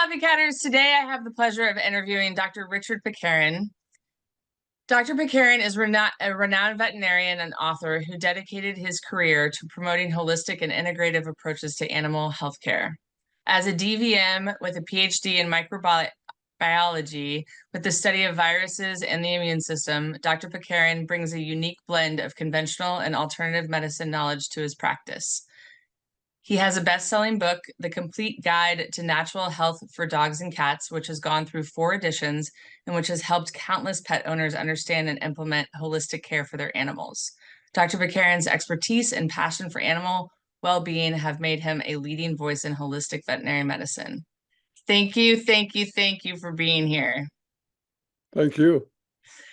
Floppycatters. Today I have the pleasure of interviewing Dr. Richard Pitcairn. Dr. Pitcairn is a renowned veterinarian and author who dedicated his career to promoting holistic and integrative approaches to animal healthcare. As a DVM with a PhD in microbiology with the study of viruses and the immune system, Dr. Pitcairn brings a unique blend of conventional and alternative medicine knowledge to his practice. He has a best-selling book, The Complete Guide to Natural Health for Dogs and Cats, which has gone through 4 editions and which has helped countless pet owners understand and implement holistic care for their animals. Dr. Pitcairn's expertise and passion for animal well-being have made him a leading voice in holistic veterinary medicine. Thank you for being here. Thank you.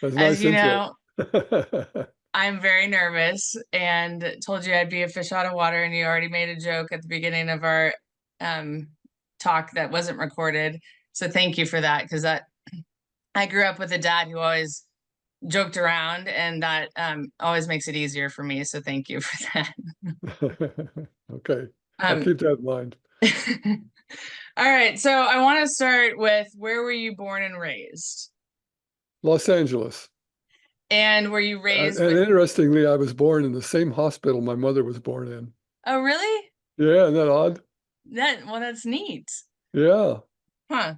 That's a As nice you intro. know, I'm very nervous and told you I'd be a fish out of water, and you already made a joke at the beginning of our talk that wasn't recorded. So thank you for that, because I grew up with a dad who always joked around, and that always makes it easier for me. So thank you for that. Okay, I'll keep that in mind. All right, so I want to start with, where were you born and raised? Los Angeles. And were you raised and interestingly, I was born in the same hospital my mother was born in. Oh, really? Yeah, isn't that odd? Well, that's neat. Yeah. Huh.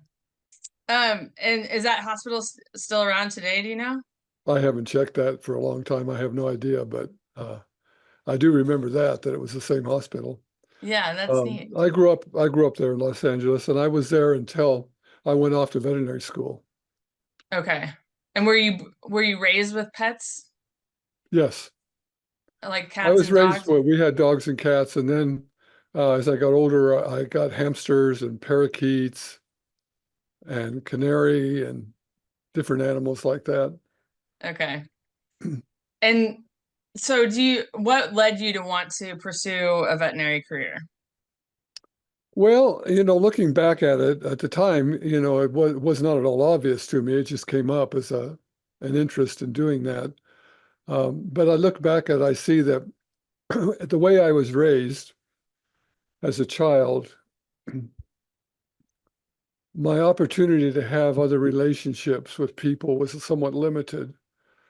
And is that hospital still around today? Do you know? I haven't checked that for a long time. I have no idea, but I do remember that it was the same hospital. Yeah, that's neat. I grew up there in Los Angeles, and I was there until I went off to veterinary school. Okay. And were you raised with pets? Yes. Like I cats was and raised, dogs? we had dogs and cats, and then as I got older, I got hamsters and parakeets and canary and different animals like that. Okay. And so what led you to want to pursue a veterinary career? Well, looking back at it at the time, it was not at all obvious to me. It just came up as an interest in doing that. But I look back at it, I see that the way I was raised as a child, my opportunity to have other relationships with people was somewhat limited.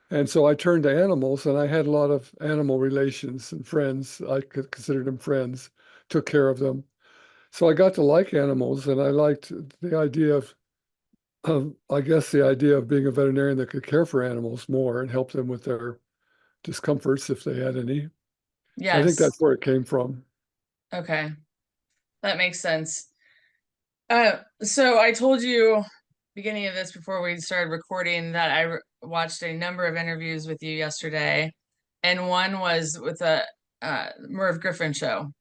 And so I turned to animals, and I had a lot of animal relations and friends. I could consider them friends, took care of them. So I got to like animals, and I liked the idea I guess, the idea of being a veterinarian that could care for animals more and help them with their discomforts if they had any. I think Yes. that's where it came from. Okay. That makes sense. So I told you beginning of this, before we started recording, that I watched a number of interviews with you yesterday, and one was with a Merv Griffin show.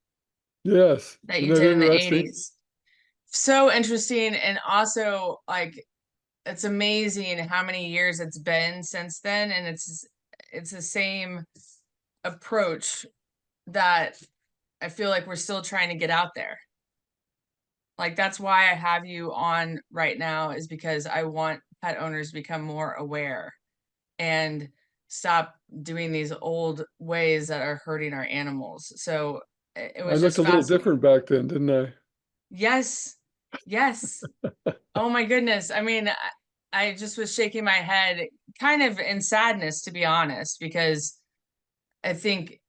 Yes. That Isn't you that did in the interesting? 80s. So interesting, and also, like, it's amazing how many years it's been since then, and it's the same approach that I feel like we're still trying to get out there. Like, that's why I have you on right now, is because I want pet owners to become more aware and stop doing these old ways that are hurting our animals. So it I was looked just a little fascinating. different back then, didn't I? Yes. Oh my goodness. I mean, I just was shaking my head, kind of in sadness, to be honest, because I think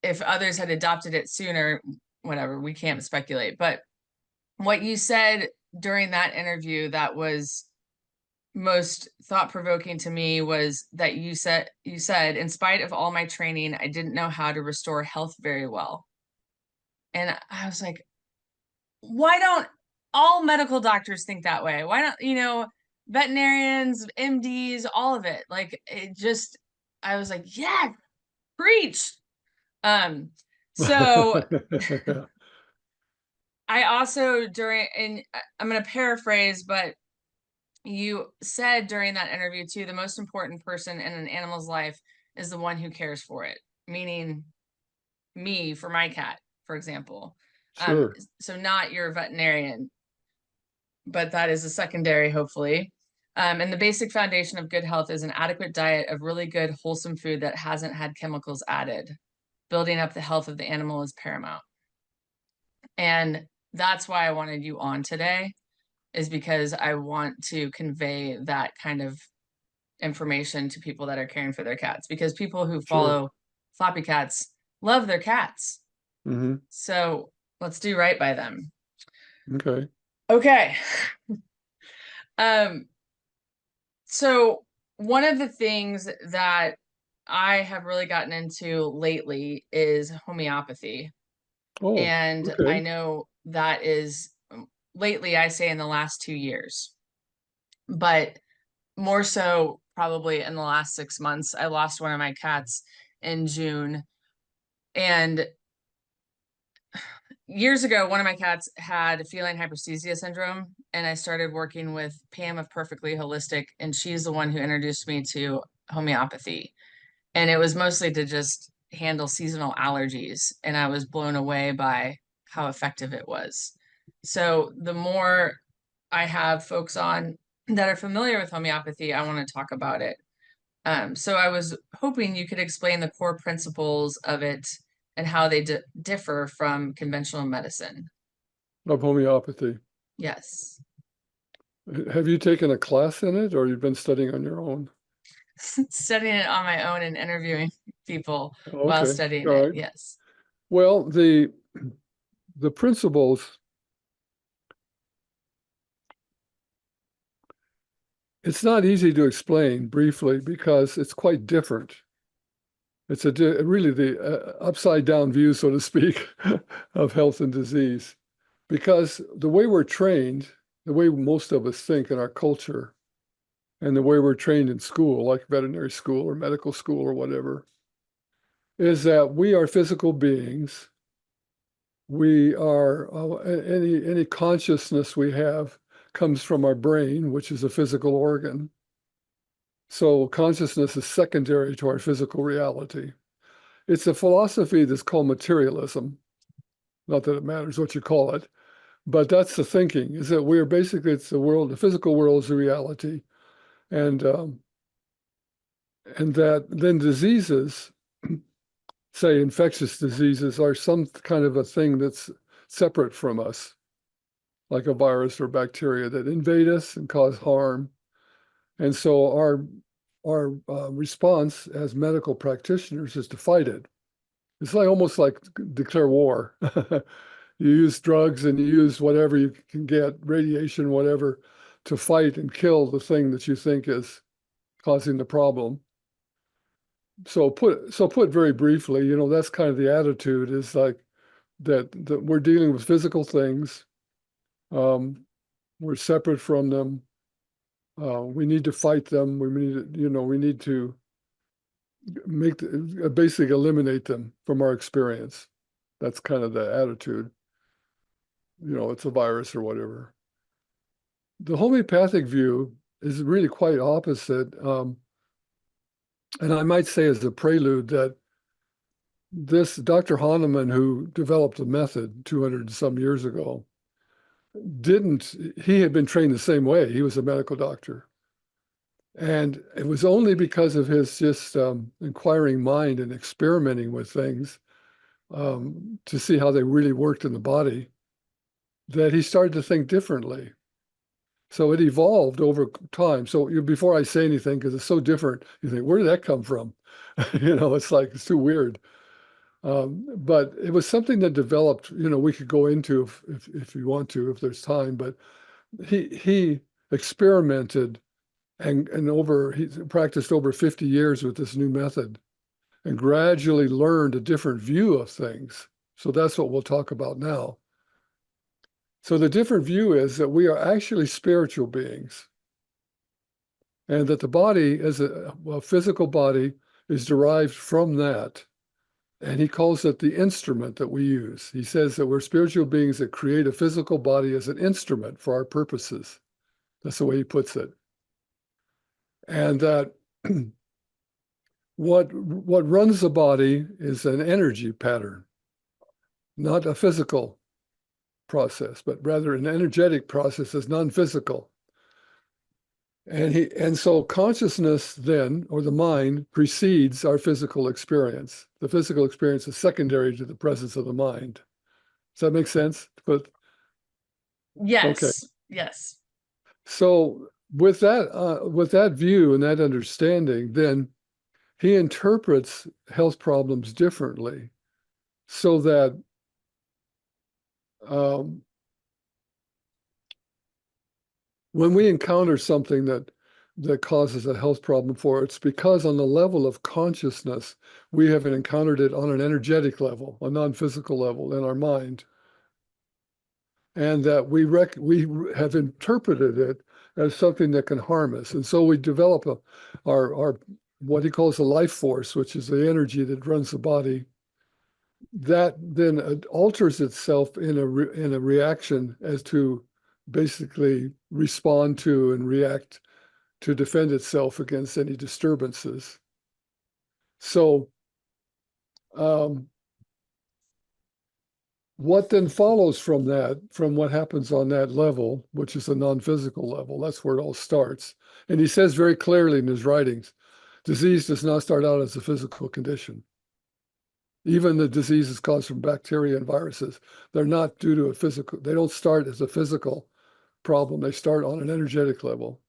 if others had adopted it sooner, whatever, we can't speculate. But what you said during that interview that was most thought-provoking to me was that you said, in spite of all my training, I didn't know how to restore health very well. And I was like, why don't all medical doctors think that way? Why don't, veterinarians, MDs, all of it? Like, I was like, yeah, preach. So I also, and I'm going to paraphrase, but you said during that interview too, the most important person in an animal's life is the one who cares for it, meaning me, for my cat, for example. Sure. So not your veterinarian, but that is a secondary, hopefully. And the basic foundation of good health is an adequate diet of really good, wholesome food that hasn't had chemicals added. Building up the health of the animal is paramount. And that's why I wanted you on today. is because I want to convey that kind of information to people that are caring for their cats, because people who Sure. follow Floppycats love their cats. Hmm. So let's do right by them. Okay. Okay. Um, so one of the things that I have really gotten into lately is homeopathy. Oh, And I okay. know that is lately, I say in the last 2 years, but more so probably in the last 6 months. I lost one of my cats in June. And years ago, one of my cats had feline hyperesthesia syndrome, and I started working with Pam of Perfectly Holistic, and she's the one who introduced me to homeopathy. And it was mostly to just handle seasonal allergies, and I was blown away by how effective it was. So the more I have folks on that are familiar with homeopathy, I want to talk about it. So I was hoping you could explain the core principles of it and how they differ from conventional medicine. Of homeopathy. Yes. Have you taken a class in it, or you've been studying on your own? Studying it on my own and interviewing people Oh, while okay. studying All it. right. Yes. Well, the principles, it's not easy to explain briefly because it's quite different. It's really the upside down view, so to speak, of health and disease. Because the way we're trained, the way most of us think in our culture, and the way we're trained in school, like veterinary school or medical school or whatever, is that we are physical beings. We are any consciousness we have comes from our brain, which is a physical organ. So consciousness is secondary to our physical reality. It's a philosophy that's called materialism. Not that it matters what you call it, but that's the thinking, is that we're basically, it's the world, the physical world is a reality. And that then diseases, say infectious diseases, are some kind of a thing that's separate from us, like a virus or bacteria that invade us and cause harm. And so our response as medical practitioners is to fight it. It's like almost like declare war. You use drugs and you use whatever you can get, radiation, whatever, to fight and kill the thing that you think is causing the problem. So put very briefly, that's kind of the attitude, is like that we're dealing with physical things. We're separate from them. We need to fight them. We need to basically eliminate them from our experience. That's kind of the attitude. It's a virus or whatever. The homeopathic view is really quite opposite. And I might say as a prelude that this Dr. Hahnemann, who developed the method 200 and some years ago, he had been trained the same way. He was a medical doctor. And it was only because of his just inquiring mind and experimenting with things to see how they really worked in the body that he started to think differently. So it evolved over time. So before I say anything, because it's so different, you think, where did that come from? It's like, it's too weird. But it was something that developed, we could go into if you want to, if there's time, but he experimented and he practiced over 50 years with this new method and gradually learned a different view of things. So that's what we'll talk about now. So the different view is that we are actually spiritual beings, and that the body as a physical body is derived from that. And he calls it the instrument that we use. He says that we're spiritual beings that create a physical body as an instrument for our purposes. That's the way he puts it. And that what runs the body is an energy pattern, not a physical process, but rather an energetic process that's non-physical. And so consciousness then, or the mind, precedes our physical experience. The physical experience is secondary to the presence of the mind. Does that make sense? But okay. Yes. Yes. So with that view and that understanding, then he interprets health problems differently so that um, when we encounter something that causes a health problem for us, it's because on the level of consciousness, we haven't encountered it on an energetic level, a non-physical level in our mind, and that we have interpreted it as something that can harm us, and so we develop our what he calls the life force, which is the energy that runs the body, that then alters itself in a reaction as to basically respond to and react to defend itself against any disturbances. So um, what then follows from that, from what happens on that level, which is a non-physical level, that's where it all starts. And he says very clearly in his writings, disease does not start out as a physical condition. Even the diseases caused from bacteria and viruses, they're not due to a physical, they don't start as a physical problem. They start on an energetic level.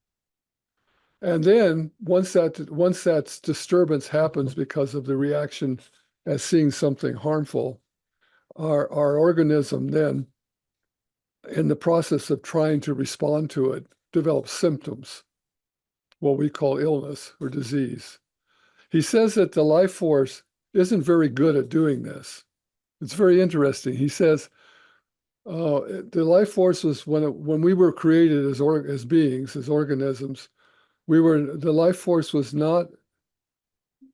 And then once that disturbance happens because of the reaction as seeing something harmful, our organism then, in the process of trying to respond to it, develops symptoms, what we call illness or disease. He says that the life force isn't very good at doing this. It's very interesting. He says the life force was when we were created as beings, as organisms, the life force was not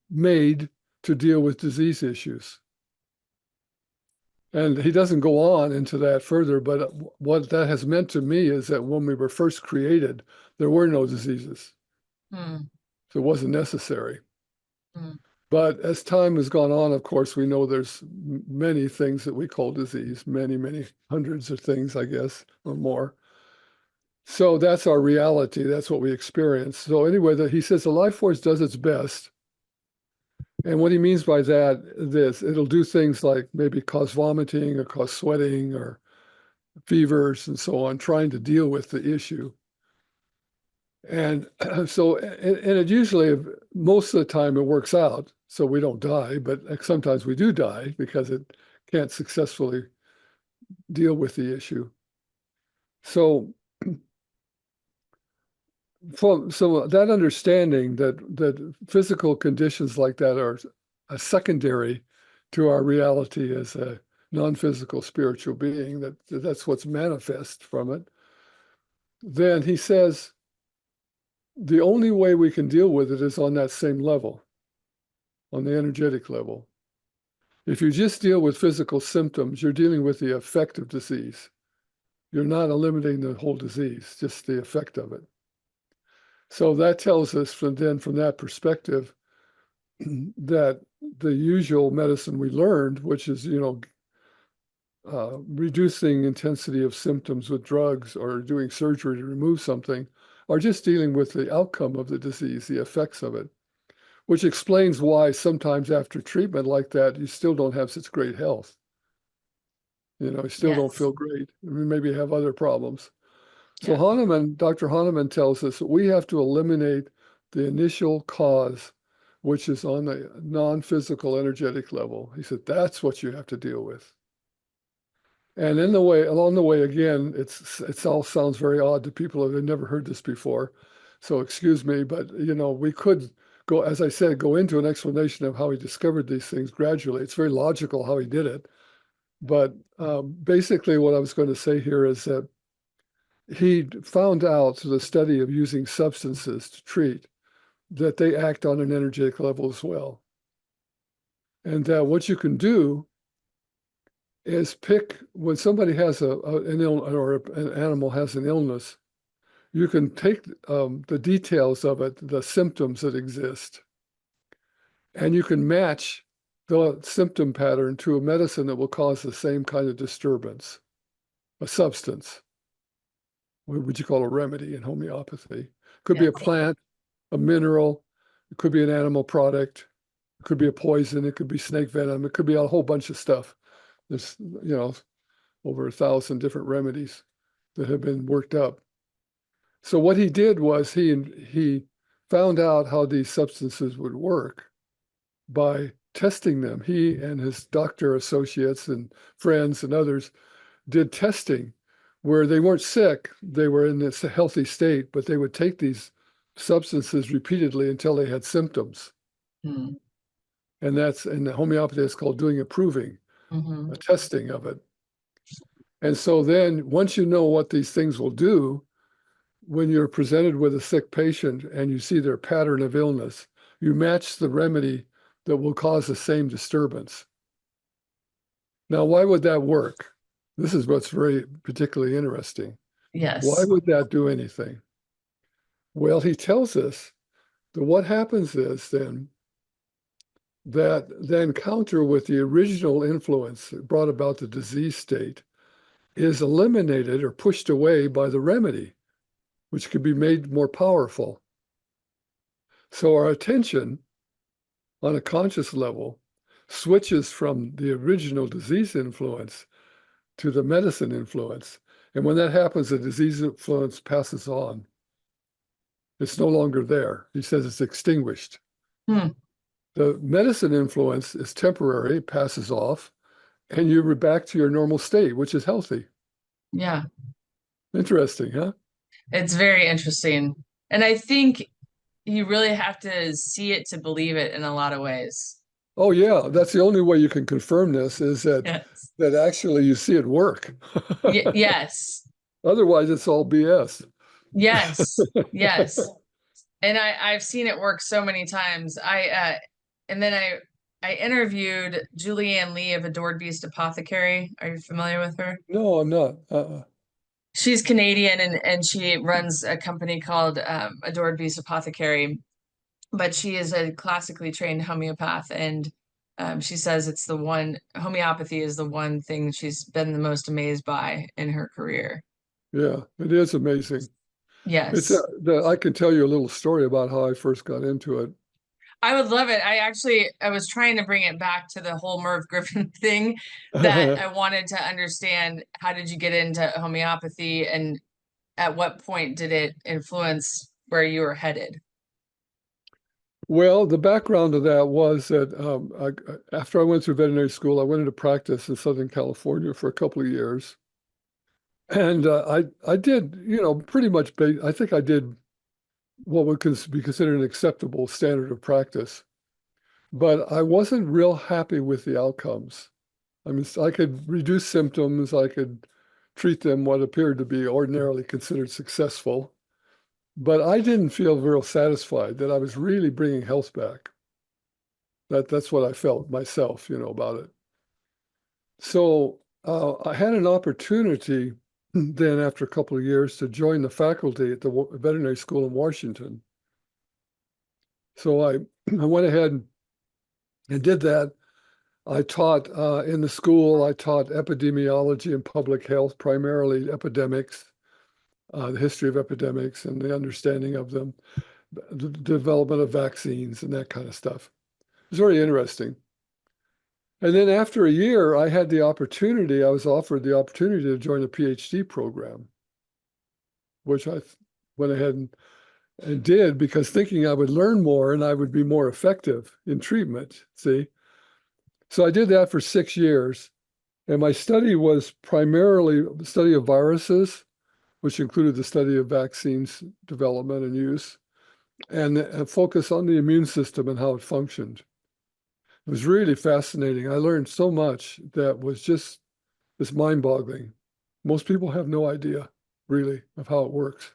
made to deal with disease issues. And he doesn't go on into that further, but what that has meant to me is that when we were first created, there were no diseases. Hmm. So it wasn't necessary. Hmm. But as time has gone on, of course, we know there's many things that we call disease, many, many hundreds of things, I guess, or more. So that's our reality. That's what we experience. So anyway, he says the life force does its best. And what he means by that, it'll do things like maybe cause vomiting or cause sweating or fevers and so on, trying to deal with the issue. And so, and it usually, most of the time, it works out. So we don't die, but sometimes we do die because it can't successfully deal with the issue. So, so that understanding that physical conditions like that are a secondary to our reality as a non-physical spiritual being, that's what's manifest from it. Then he says the only way we can deal with it is on that same level, on the energetic level. If you just deal with physical symptoms, you're dealing with the effect of disease. You're not eliminating the whole disease, just the effect of it. So that tells us from that perspective that the usual medicine we learned, which is, reducing intensity of symptoms with drugs or doing surgery to remove something, are just dealing with the outcome of the disease, the effects of it, which explains why sometimes after treatment like that, you still don't have such great health. You still don't Yes. feel great. Maybe have other problems. So Yeah. Dr. Hahnemann tells us that we have to eliminate the initial cause, which is on the non-physical energetic level. He said, that's what you have to deal with. And along the way, again, it all sounds very odd to people who have never heard this before. So excuse me, but we could go, as I said, go into an explanation of how he discovered these things gradually. It's very logical how he did it. But basically what I was going to say here is that he found out through the study of using substances to treat that they act on an energetic level as well. And that what you can do is pick when somebody has an illness or an animal has an illness, you can take the details of it, the symptoms that exist, and you can match the symptom pattern to a medicine that will cause the same kind of disturbance, a substance. What would you call a remedy in homeopathy? Could be a Yes. plant, a mineral, it could be an animal product, it could be a poison, it could be snake venom, it could be a whole bunch of stuff. There's, over 1,000 different remedies that have been worked up. So what he did was he found out how these substances would work by testing them. He and his doctor associates and friends and others did testing where they weren't sick, they were in this healthy state, but they would take these substances repeatedly until they had symptoms. Mm. And that's in the homeopathy, it's called doing a proving, Mm-hmm. a testing of it. And so then once you know what these things will do, when you're presented with a sick patient and you see their pattern of illness, you match the remedy that will cause the same disturbance. Now, why would that work? This is what's very particularly interesting. Why Yes. would that do anything? Well, he tells us that what happens is then that the encounter with the original influence that brought about the disease state is eliminated or pushed away by the remedy, which could be made more powerful. So our attention on a conscious level switches from the original disease influence to the medicine influence. And when that happens, the disease influence passes on. It's no longer there. He says it's extinguished. Hmm. The medicine influence is temporary, passes off, and you're back to your normal state, which is healthy. Yeah. Interesting, huh? It's very interesting. And I think you really have to see it to believe it in a lot of ways. Oh yeah, that's the only way you can confirm this is Yes. that actually you see it work. Yes. Otherwise, it's all BS. Yes. Yes. And I've seen it work so many times. And then I interviewed Julianne Lee of Adored Beast Apothecary. Are you familiar with her? No, I'm not. She's Canadian and she runs a company called Adored Beast Apothecary, but she is a classically trained homeopath, and she says it's the one homeopathy is the one thing she's been the most amazed by in her career. Yeah, it is amazing. It's Yes. I can tell you a little story about how I first got into it. I would love it. I was trying to bring it back to the whole Merv Griffin thing that I wanted to understand. How did you get into homeopathy, and at what point did it influence where you were headed? Well, the background of that was that after I went through veterinary school, I went into practice in Southern California for a couple of years. And I did, pretty much, I think I did what would be considered an acceptable standard of practice. But I wasn't real happy with the outcomes. I mean, I could reduce symptoms, I could treat them what appeared to be ordinarily considered successful. But I didn't feel real satisfied that I was really bringing health back. That's what I felt myself, about it. So I had an opportunity then after a couple of years to join the faculty at the veterinary school in Washington. So I went ahead and did that. I taught in the school, I taught epidemiology and public health, primarily epidemics, the history of epidemics and the understanding of them, the development of vaccines and that kind of stuff. It was very interesting. And then after a year, I was offered the opportunity to join a PhD program, which I went ahead and did because thinking I would learn more and I would be more effective in treatment, see? So I did that for 6 years. And my study was primarily the study of viruses, which included the study of vaccines development and use, and a focus on the immune system and how it functioned. It was really fascinating. I learned so much that was just mind-boggling. Most people have no idea, really, of how it works.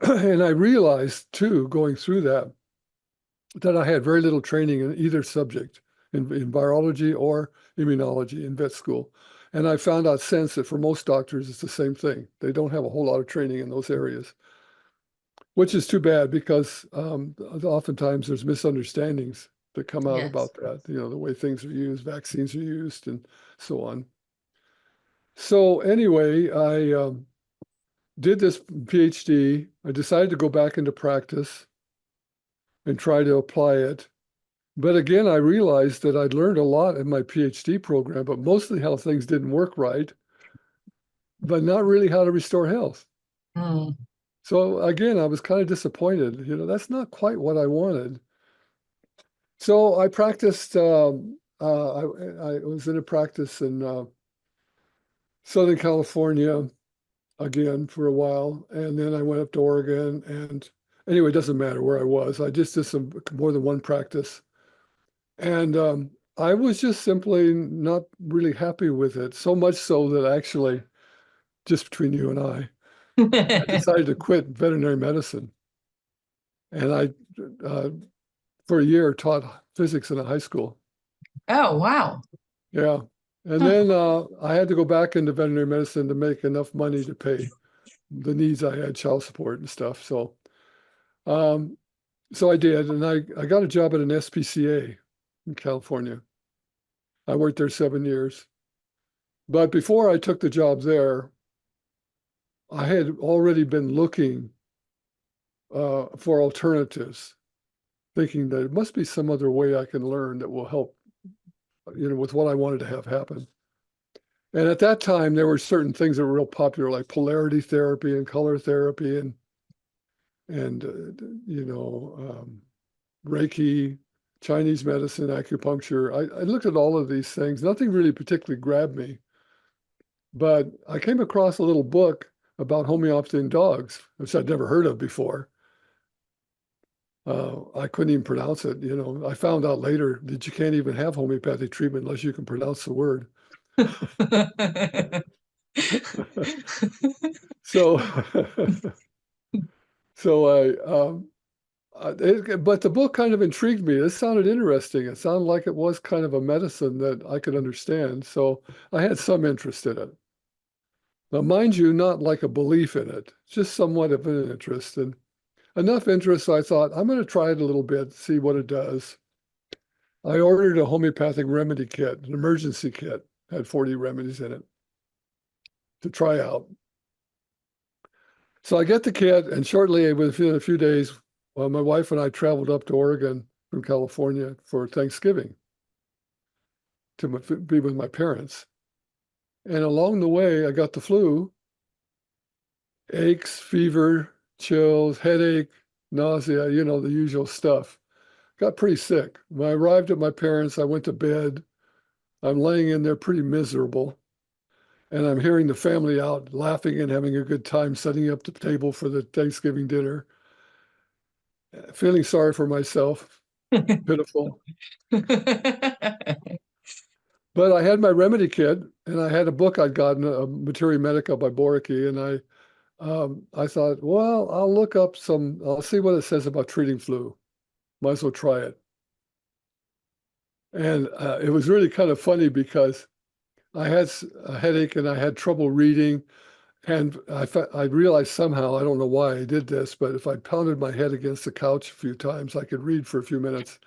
And I realized, too, going through that I had very little training in either subject, in virology or immunology in vet school. And I found out since that for most doctors, it's the same thing. They don't have a whole lot of training in those areas, which is too bad because oftentimes there's misunderstandings that come out Yes. about that, the way things are used, vaccines are used, and so on. So anyway, I did this PhD. I decided to go back into practice and try to apply it. But again, I realized that I'd learned a lot in my PhD program, but mostly how things didn't work right, but not really how to restore health. Mm. So again, I was kind of disappointed. That's not quite what I wanted. So I practiced. I was in a practice in Southern California again for a while, and then I went up to Oregon. And anyway, it doesn't matter where I was. I just did some more than one practice, and I was just simply not really happy with it. So much so that actually, just between you and I decided to quit veterinary medicine. And I, for a year, taught physics in a high school. Oh, wow. Yeah. And Huh. then I had to go back into veterinary medicine to make enough money to pay the needs I had, child support and stuff. Um, so I did, and I got a job at an SPCA in California. I worked there 7 years. But before I took the job there, I had already been looking for alternatives, thinking that it must be some other way I can learn that will help, with what I wanted to have happen. And at that time, there were certain things that were real popular, like polarity therapy and color therapy and Reiki, Chinese medicine, acupuncture. I looked at all of these things. Nothing really particularly grabbed me, but I came across a little book about homeopathy in dogs, which I'd never heard of before. I couldn't even pronounce it. I found out later that you can't even have homeopathic treatment unless you can pronounce the word. So, so but the book kind of intrigued me. It sounded interesting. It sounded like it was kind of a medicine that I could understand. So I had some interest in it. Now, mind you, not like a belief in it, just somewhat of an interest. And enough interest, I thought, I'm going to try it a little bit, see what it does. I ordered a homeopathic remedy kit, an emergency kit, had 40 remedies in it to try out. So I get the kit, and shortly, within a few days, my wife and I traveled up to Oregon from California for Thanksgiving to be with my parents. And along the way, I got the flu, aches, fever, chills, headache, nausea, the usual stuff. Got pretty sick. When I arrived at my parents', I went to bed. I'm laying in there pretty miserable. And I'm hearing the family out laughing and having a good time setting up the table for the Thanksgiving dinner. Feeling sorry for myself, pitiful. But I had my remedy kit, and I had a book I'd gotten, a Materia Medica by Boricki, and I thought, well, I'll see what it says about treating flu. Might as well try it. And it was really kind of funny because I had a headache and I had trouble reading. And I realized somehow, I don't know why I did this, but if I pounded my head against the couch a few times, I could read for a few minutes.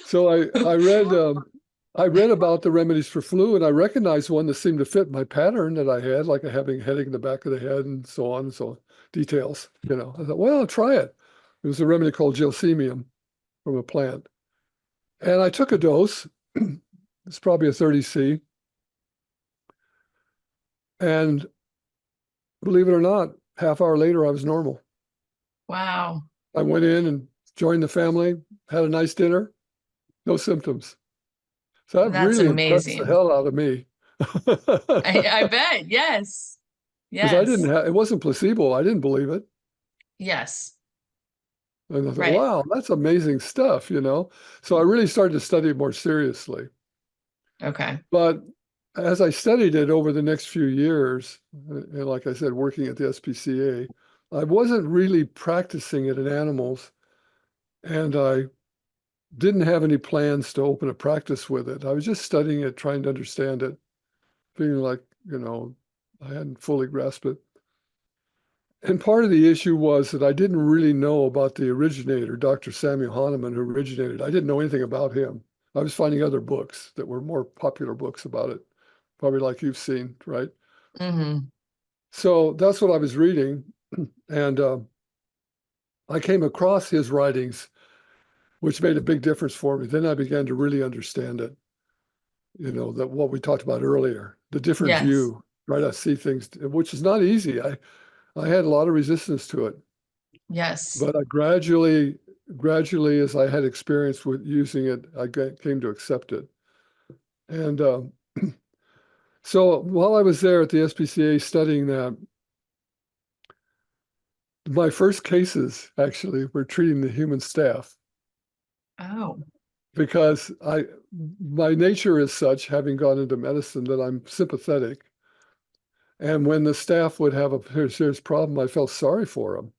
So I read about the remedies for flu, and I recognized one that seemed to fit my pattern that I had, like having a headache in the back of the head and so on and so on. Details. I thought, well, I'll try it. It was a remedy called gelsemium from a plant. And I took a dose. It's probably a 30C. And believe it or not, half hour later, I was normal. Wow. I went in and joined the family, had a nice dinner, no symptoms. So that That's really impressed the amazing. hell out of me. I bet. Yes. Because Yes. it wasn't placebo. I didn't believe it. Yes. And I thought, Right. wow, that's amazing stuff. So I really started to study it more seriously. Okay. But as I studied it over the next few years, and like I said, working at the SPCA, I wasn't really practicing it in animals, and I didn't have any plans to open a practice with it. I was just studying it, trying to understand it, feeling like, I hadn't fully grasped it. And part of the issue was that I didn't really know about the originator, Dr. Samuel Hahnemann, who originated. I didn't know anything about him. I was finding other books that were more popular books about it, probably like you've seen, right? Mm-hmm. So that's what I was reading. And I came across his writings, which made a big difference for me. Then I began to really understand it, that what we talked about earlier, the different Yes. view. try to see things, which is not easy. I had a lot of resistance to it, Yes. but I gradually, as I had experience with using it, came to accept it. And so while I was there at the SPCA studying that, my first cases actually were treating the human staff Oh. because my nature is such, having gone into medicine, that I'm sympathetic. And when the staff would have a serious problem, I felt sorry for them.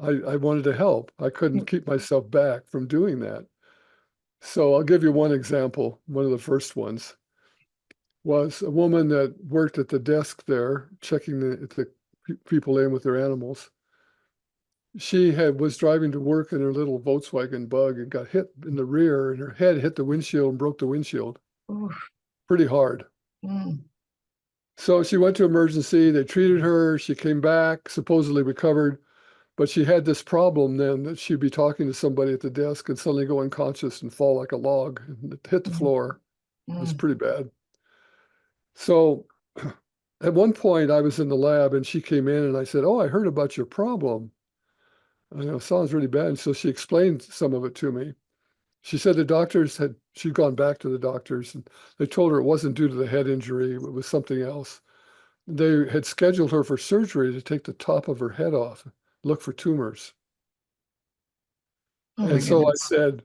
I wanted to help. I couldn't keep myself back from doing that. So I'll give you one example. One of the first ones was a woman that worked at the desk there, checking the people in with their animals. She was driving to work in her little Volkswagen Bug and got hit in the rear, and her head hit the windshield and broke the windshield Oof. pretty hard. Mm. So she went to emergency. They treated her. She came back, supposedly recovered, but she had this problem then that she'd be talking to somebody at the desk and suddenly go unconscious and fall like a log and hit the Mm. floor. It was Mm. pretty bad. So at one point I was in the lab and she came in and I said, "Oh, I heard about your problem. Sounds really bad." And so she explained some of it to me. She said she'd gone back to the doctors and they told her it wasn't due to the head injury, it was something else. They had scheduled her for surgery to take the top of her head off, look for tumors. Oh my And so I goodness. said,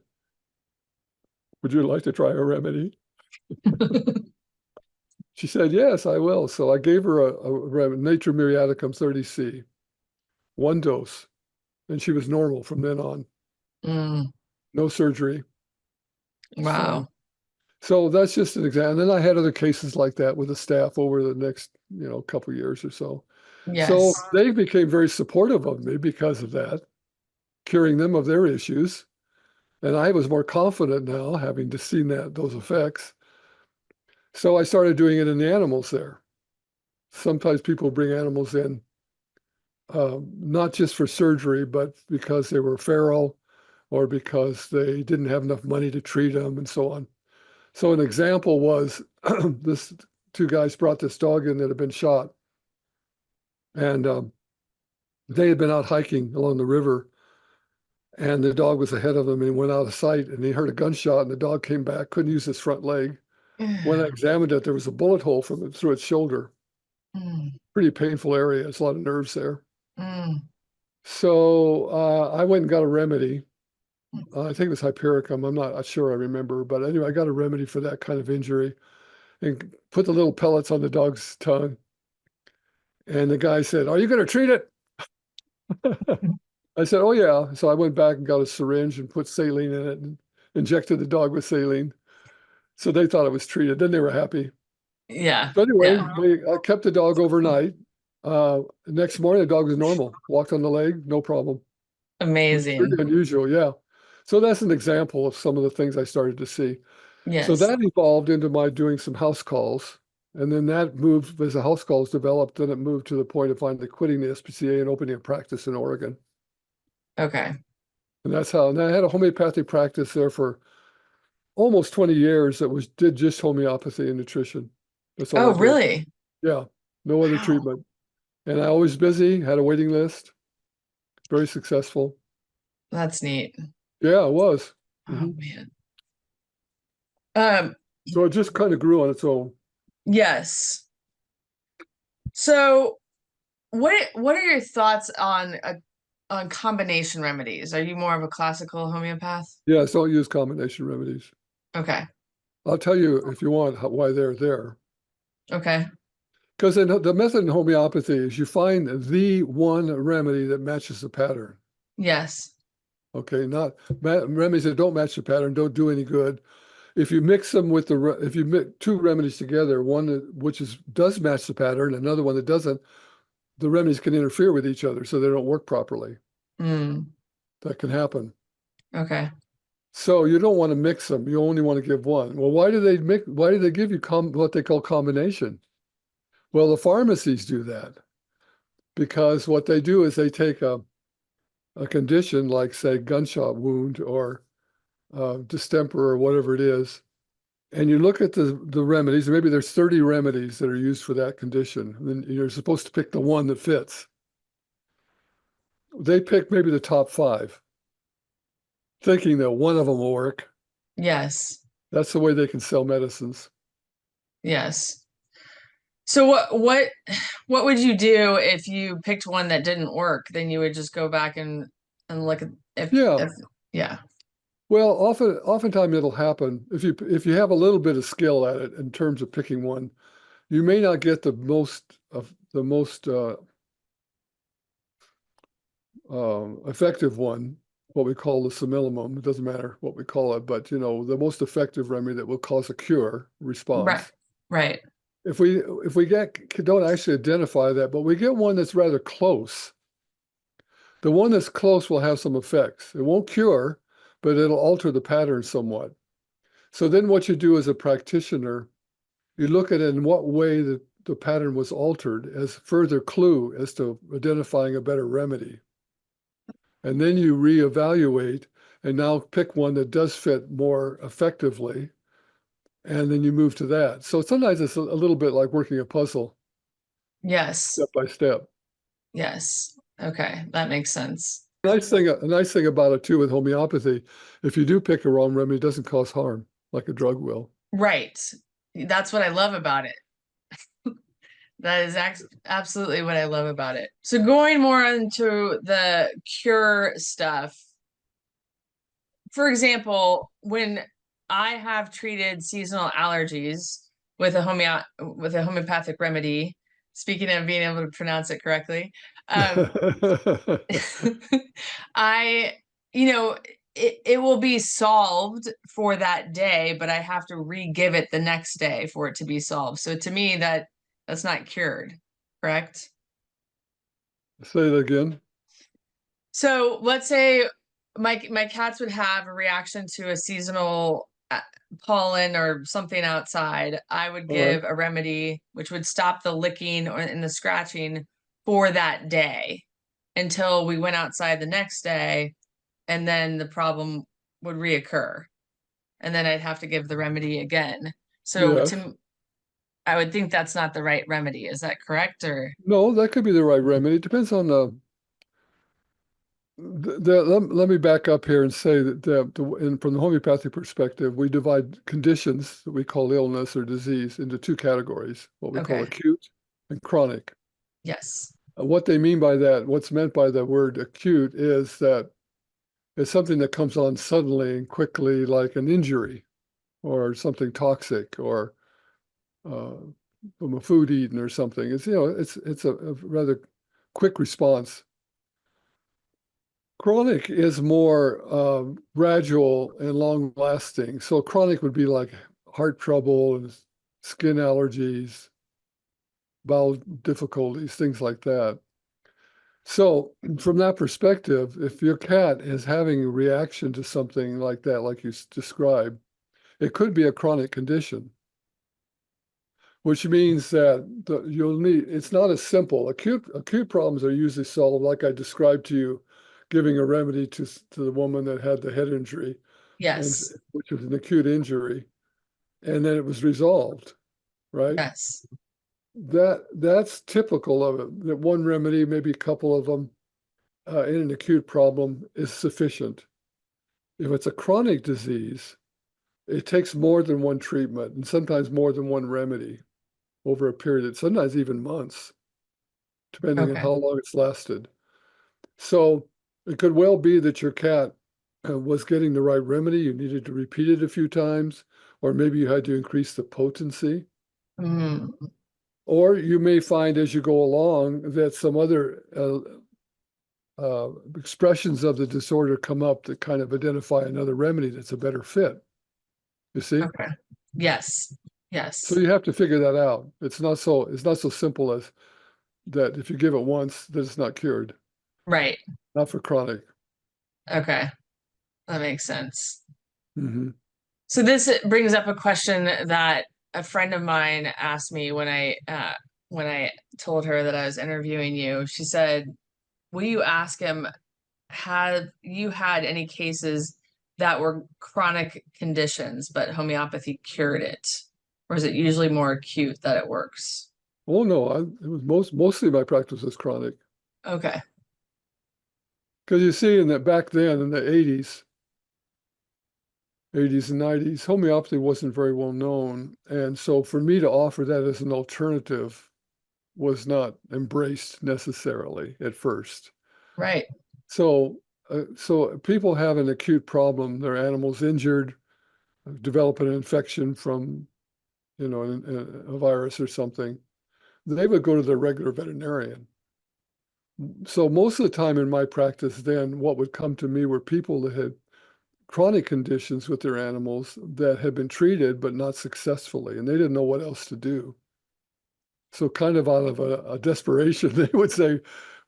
"Would you like to try a remedy?" She said, "Yes, I will." So I gave her a Nature Muriaticum 30C, one dose, and she was normal from then on. Mm. No surgery. So, Wow. so that's just an example. And then I had other cases like that with the staff over the next, couple of years or so. So Yes. they became very supportive of me because of that, curing them of their issues. And I was more confident now, having just seen those effects. So I started doing it in the animals there. Sometimes people bring animals in, not just for surgery, but because they were feral or because they didn't have enough money to treat them and so on. So an example was this two guys brought this dog in that had been shot. And they had been out hiking along the river, and the dog was ahead of them and he went out of sight and he heard a gunshot and the dog came back, couldn't use his front leg. When I examined it, there was a bullet hole through its shoulder. Mm. Pretty painful area. There's a lot of nerves there. Mm. So I went and got a remedy. I think it was hypericum. I'm not sure I remember. But anyway, I got a remedy for that kind of injury and put the little pellets on the dog's tongue. And the guy said, "Are you going to treat it?" I said, "Oh, yeah." So I went back and got a syringe and put saline in it and injected the dog with saline. So they thought it was treated. Then they were happy. Yeah. So anyway, Yeah. I kept the dog overnight. The next morning, the dog was normal. Walked on the leg, no problem. Which is Amazing. really unusual, yeah. So that's an example of some of the things I started to see. So Yes. that evolved into my doing some house calls. And then that moved, as the house calls developed, then it moved to the point of finally quitting the SPCA and opening a practice in Oregon. Okay. And and I had a homeopathic practice there for almost 20 years that did just homeopathy and nutrition. That's all Oh, I did. really? Yeah, no other Wow. treatment. And I was busy, had a waiting list, very successful. That's neat. Yeah, it was. Oh Mhm. man. Um, So it just kind of grew on its own. yes. So what are your thoughts on combination remedies? Are you more of a classical homeopath? Yes, don't use combination remedies. Okay. I'll tell you if you want why they're there. Okay. Because the method in homeopathy is you find the one remedy that matches the pattern. Yes. Okay, not remedies that don't match the pattern don't do any good. If you mix them with if you mix two remedies together, one which does match the pattern, another one that doesn't, the remedies can interfere with each other, so they don't work properly. Mm. That can happen. Okay. So you don't want to mix them. You only want to give one. Well, why do they give you what they call combination? Well, the pharmacies do that because what they do is they take a condition like, say, gunshot wound or distemper or whatever it is, and you look at the remedies, maybe there's 30 remedies that are used for that condition. And then you're supposed to pick the one that fits. They pick maybe the top 5, thinking that one of them will work. Yes. That's the way they can sell medicines. Yes. So what would you do if you picked one that didn't work? Then you would just go back and look at Yeah. if yeah. Well, oftentimes it'll happen if you have a little bit of skill at it in terms of picking one. You may not get the most effective one, what we call the similimum. It doesn't matter what we call it, but the most effective remedy that will cause a cure Right. response. Right. If we don't actually identify that, but we get one that's rather close, the one that's close will have some effects. It won't cure, but it'll alter the pattern somewhat. So then what you do as a practitioner, you look at in what way the pattern was altered as further clue as to identifying a better remedy. And then you reevaluate and now pick one that does fit more effectively. And then you move to that. So sometimes it's a little bit like working a puzzle, Yes. step by step. Yes. Okay. That makes sense. A nice thing about it too with homeopathy, if you do pick a wrong remedy, it doesn't cause harm like a drug will. Right. That's what I love about it. That is absolutely what I love about it. So going more into the cure stuff, for example, when I have treated seasonal allergies with a homeopathic remedy, speaking of being able to pronounce it correctly, I, it will be solved for that day, but I have to re-give it the next day for it to be solved. So to me, that's not cured, correct? Say it again. So let's say my cats would have a reaction to a seasonal pollen or something outside. I would All right. give a remedy which would stop the licking or and the scratching for that day until we went outside the next day, and then the problem would reoccur, and then I'd have to give the remedy again. So Yes. I would think that's not the right remedy. Is that correct? Or No, that could be the right remedy. It depends on let me back up here and say that from the homeopathic perspective, we divide conditions that we call illness or disease into 2 categories, what we call okay. acute and chronic. Yes. What they mean by that, what's meant by the word acute is that it's something that comes on suddenly and quickly, like an injury or something toxic or from a food eaten or something. It's a rather quick response. Chronic is more gradual and long lasting. So chronic would be like heart trouble and skin allergies, bowel difficulties, things like that. So from that perspective, if your cat is having a reaction to something like that, like you described, it could be a chronic condition, which means that it's not as simple. Acute problems are usually solved, like I described to you, giving a remedy to the woman that had the head injury, and Yes. which was an acute injury, and then it was resolved, right? Yes. That's typical of it. That one remedy, maybe a couple of them, in an acute problem is sufficient. If it's a chronic disease, it takes more than one treatment and sometimes more than one remedy over a period, sometimes even months, depending on Okay. how long it's lasted. So it could well be that your cat was getting the right remedy. You needed to repeat it a few times, or maybe you had to increase the potency. Mm. Or you may find as you go along that some other expressions of the disorder come up that kind of identify another remedy that's a better fit. You see? Okay. Yes. So Yes. you have to figure that out. It's not so simple as that if you give it once, that it's not cured. Right. Not for chronic. Okay. That makes sense. Mm-hmm. So this brings up a question that a friend of mine asked me when I told her that I was interviewing you. She said, "Will you ask him, have you had any cases that were chronic conditions, but homeopathy cured it? Or is it usually more acute that it works? Oh no, it was mostly my practice was chronic. Okay. Because you see, in that back then in the 80s and 90s, homeopathy wasn't very well known. And so for me to offer that as an alternative was not embraced necessarily at first. Right. So, so people have an acute problem, their animal's injured, develop an infection from, a virus or something, they would go to their regular veterinarian. So most of the time in my practice then, what would come to me were people that had chronic conditions with their animals that had been treated but not successfully, and they didn't know what else to do. So kind of out of a desperation, they would say,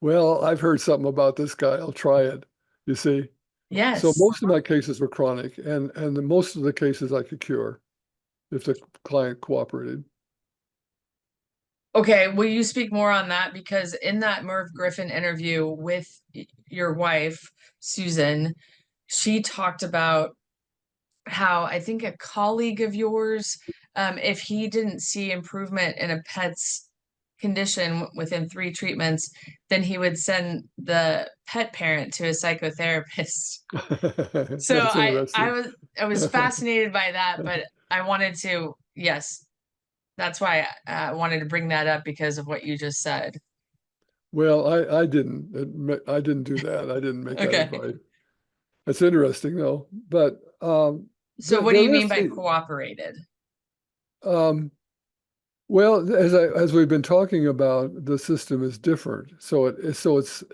well, I've heard something about this guy, I'll try it, you see. So Yes. most of my cases were chronic, and most of the cases I could cure if the client cooperated. Okay, will you speak more on that? Because in that Merv Griffin interview with your wife, Susan, she talked about how I think a colleague of yours, if he didn't see improvement in a pet's condition within 3 treatments, then he would send the pet parent to a psychotherapist. So That's I interesting. was fascinated by that, but I wanted to, yes, that's why I wanted to bring that up because of what you just said. Well, I didn't do that. I didn't make that Okay. advice. That's interesting though. But So what do you there mean is by cooperated? um, well, as we've been talking about, the system is different. So it's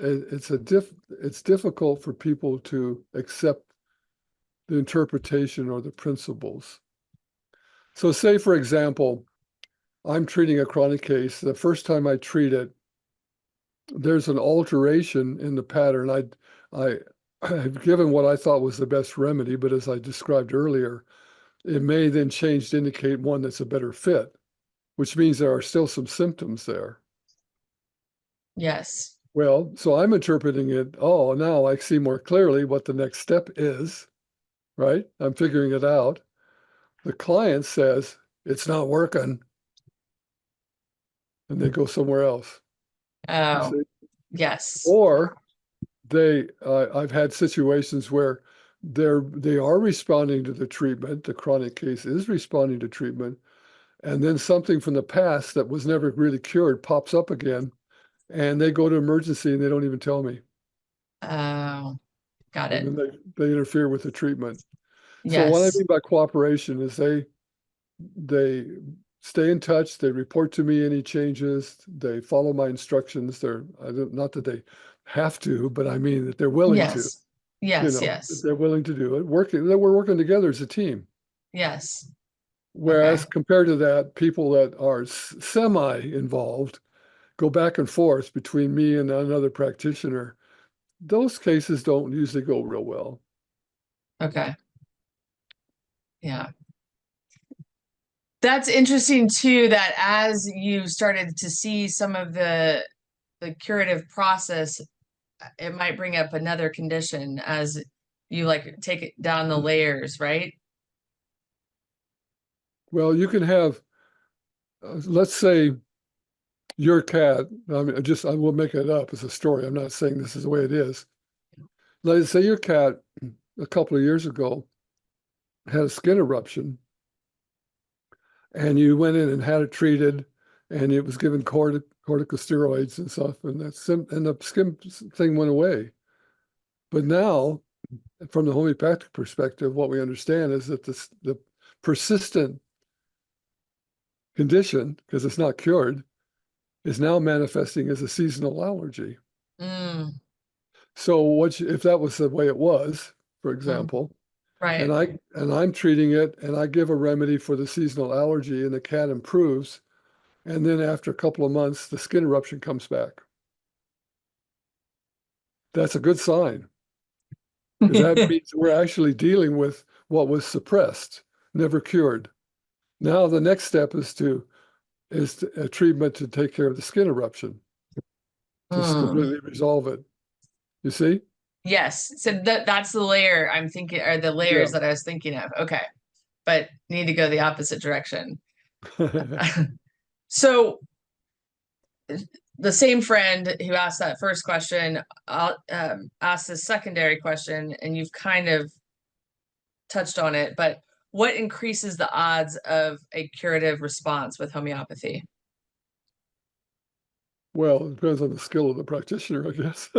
difficult for people to accept the interpretation or the principles. So say, for example, I'm treating a chronic case. The first time I treat it, there's an alteration in the pattern. I I've given what I thought was the best remedy, but as I described earlier, it may then change to indicate one that's a better fit, which means there are still some symptoms there. Yes. Well, so I'm interpreting it, oh, now I see more clearly what the next step is, right? I'm figuring it out. The client says, it's not working, and they go somewhere else. You Oh, see? yes. Or I've had situations where they are responding to the treatment, the chronic case is responding to treatment, and then something from the past that was never really cured pops up again, and they go to emergency and they don't even tell me. Oh, got And it. then they interfere with the treatment. So what I Yes. mean by cooperation is they stay in touch, they report to me any changes, they follow my instructions. Not that they have to, but I mean that they're willing to. Yes. Yes. If Yes. they're willing to do it, that we're working together as a team. Yes. Whereas Okay. compared to that, people that are semi-involved go back and forth between me and another practitioner. Those cases don't usually go real well. Okay. Yeah. That's interesting too, that as you started to see some of the curative process, it might bring up another condition as you like take it down the layers, right? Well, you can have, let's say your cat, I will make it up as a story. I'm not saying this is the way it is. Let's say your cat a couple of years ago had a skin eruption and you went in and had it treated and it was given corticosteroids and stuff and the skin thing went away. But now, from the homeopathic perspective, what we understand is that the persistent condition, because it's not cured, is now manifesting as a seasonal allergy. Mm, So if that was the way it was, for mm, example, right. and I'm treating it and I give a remedy for the seasonal allergy and the cat improves, and then after a couple of months the skin eruption comes back. That's a good sign because that means we're actually dealing with what was suppressed, never cured. Now the next step is a treatment to take care of the skin eruption, to Mm, completely resolve it. You see? Yes. So that's the layer I'm thinking, or the Yeah. layers that I was thinking of. Okay. But need to go the opposite direction. So the same friend who asked that first question, I'll ask the secondary question, and you've kind of touched on it, but what increases the odds of a curative response with homeopathy? Well, it depends on the skill of the practitioner, I guess.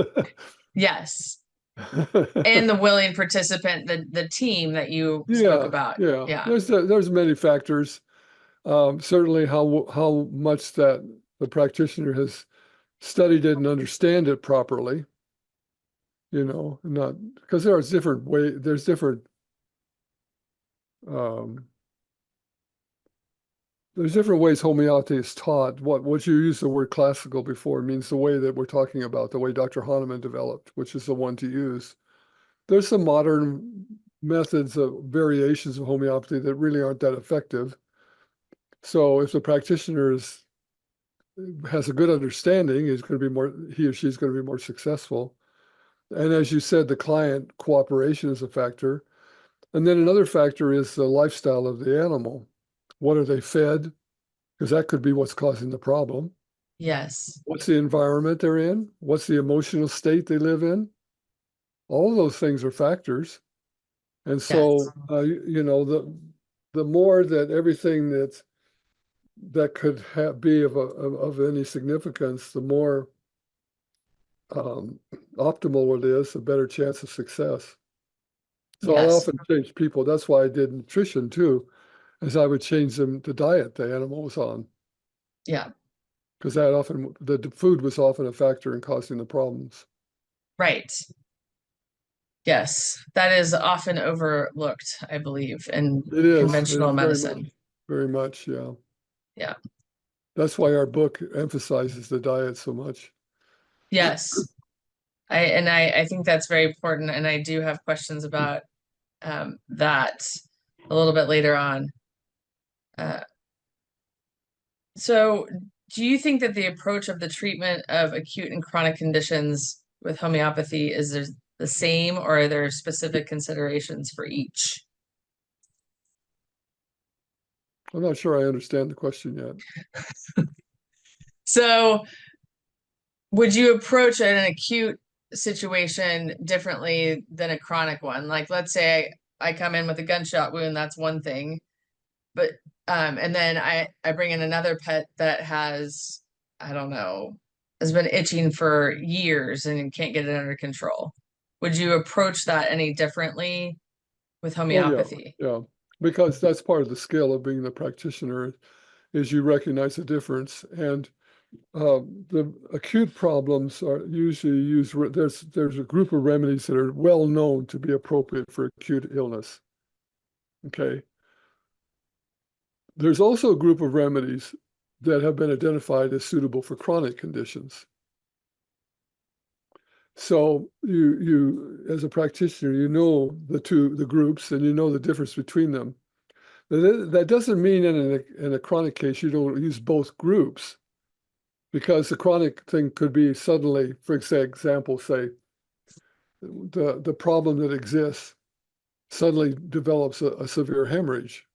Yes. And the willing participant, the team that you spoke Yeah, about. yeah. Yeah. There's many factors. Certainly how much that the practitioner has studied it and understand it properly, not because there's um, different ways homeopathy is taught. What you used the word classical before means the way that we're talking about, the way Dr. Hahnemann developed, which is the one to use. There's some modern methods of variations of homeopathy that really aren't that effective. So if the practitioner has a good understanding, he or she's going to be more successful. And as you said, the client cooperation is a factor. And then another factor is the lifestyle of the animal. What are they fed? Because that could be what's causing the problem. Yes. What's the environment they're in? What's the emotional state they live in? All of those things are factors. And Yes. so, the more that everything that could be of any significance, the more optimal it is, the better chance of success. So I Yes. often change people. That's why I did nutrition too, as I would change the diet the animal was on, Yeah. because the food was often a factor in causing the problems. Right. Yes. That is often overlooked, I believe, in It conventional is medicine. very much, yeah. Yeah. That's why our book emphasizes the diet so much. Yes. I think that's very important. And I do have questions about that a little bit later on. Uh, so do you think that the approach of the treatment of acute and chronic conditions with homeopathy is the same, or are there specific considerations for each? I'm not sure I understand the question yet. So would you approach an acute situation differently than a chronic one? Like, let's say I come in with a gunshot wound, that's one thing. But and then I bring in another pet that has, I don't know, has been itching for years and can't get it under control. Would you approach that any differently with Oh yeah, homeopathy? yeah. Because that's part of the skill of being the practitioner is you recognize the difference. And the acute problems are usually there's a group of remedies that are well known to be appropriate for acute illness. Okay. There's also a group of remedies that have been identified as suitable for chronic conditions. So you as a practitioner, you know the groups and you know the difference between them. That doesn't mean in a chronic case you don't use both groups, because the chronic thing could be suddenly, for example, say the problem that exists suddenly develops a severe hemorrhage.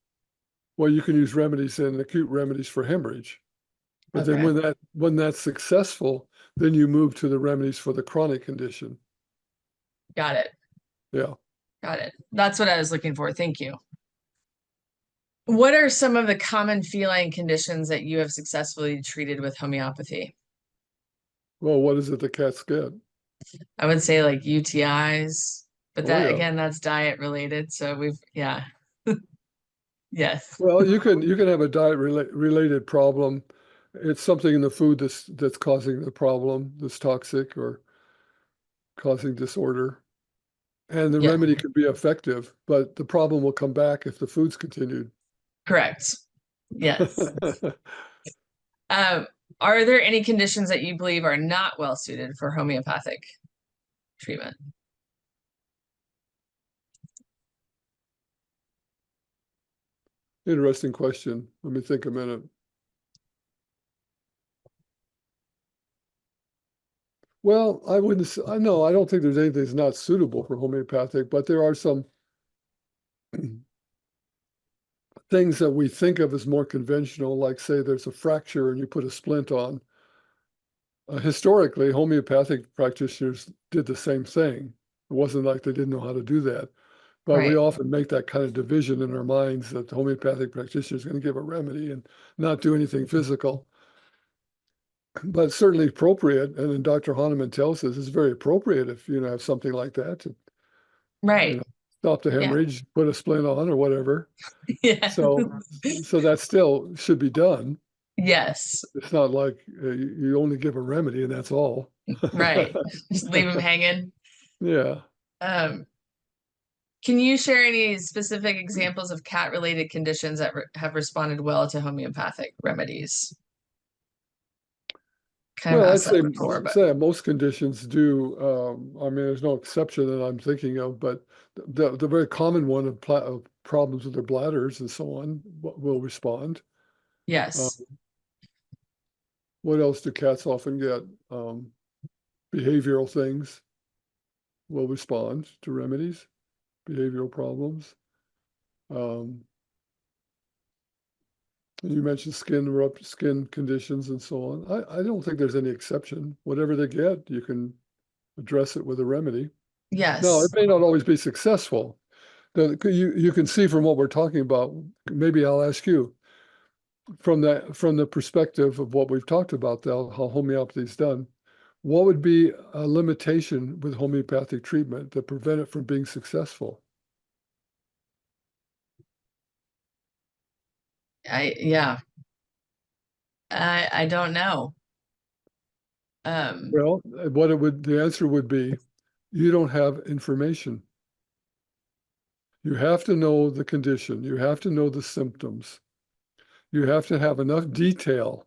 Well, you can use remedies and acute remedies for hemorrhage. But then Okay, when that's successful, then you move to the remedies for the chronic condition. got it. Yeah. Got it. That's what I was looking for. Thank you. What are some of the common feline conditions that you have successfully treated with homeopathy? Well, what is it the cats get? I would say like UTIs, but Oh that yeah. again, that's diet related. So yeah. Yes. Well, you can have a related problem. It's something in the food that's causing the problem, that's toxic or causing disorder. And the Yeah, remedy could be effective, but the problem will come back if the food's continued. correct. Yes. Um, are there any conditions that you believe are not well suited for homeopathic treatment? Interesting question. Let me think a minute. Well, I wouldn't, I know, I don't think there's anything that's not suitable for homeopathic, but there are some things that we think of as more conventional, like say there's a fracture and you put a splint on. Historically, homeopathic practitioners did the same thing. It wasn't like they didn't know how to do that. But we Right. often make that kind of division in our minds that the homeopathic practitioner is going to give a remedy and not do anything physical. But certainly appropriate, and then Dr. Hahnemann tells us it's very appropriate if you have something like that to Right. stop the Yeah. hemorrhage, put a splint on or whatever. Yeah. So that still should be done. Yes. It's not like you only give a remedy and that's all. Right. Just leave them hanging. Yeah. Um, can you share any specific examples of cat-related conditions that have responded well to homeopathic remedies? Kind of Well, I'd asked that say before, but say most conditions do. I mean, there's no exception that I'm thinking of, but the very common one of problems with their bladders and so on will respond. Uh, yes. what else do cats often get? Behavioral things will respond to remedies, behavioral problems. Um, you mentioned skin conditions and so on. I don't think there's any exception. Whatever they get, you can address it with a remedy. Now, it Yes. may not always be successful. You can see from what we're talking about, maybe I'll ask you from the perspective of what we've talked about, how homeopathy is done, what would be a limitation with homeopathic treatment that prevent it from being successful? Yeah. I don't know. Um, Well, the answer would be you don't have information. You have to know the condition. You have to know the symptoms. You have to have enough detail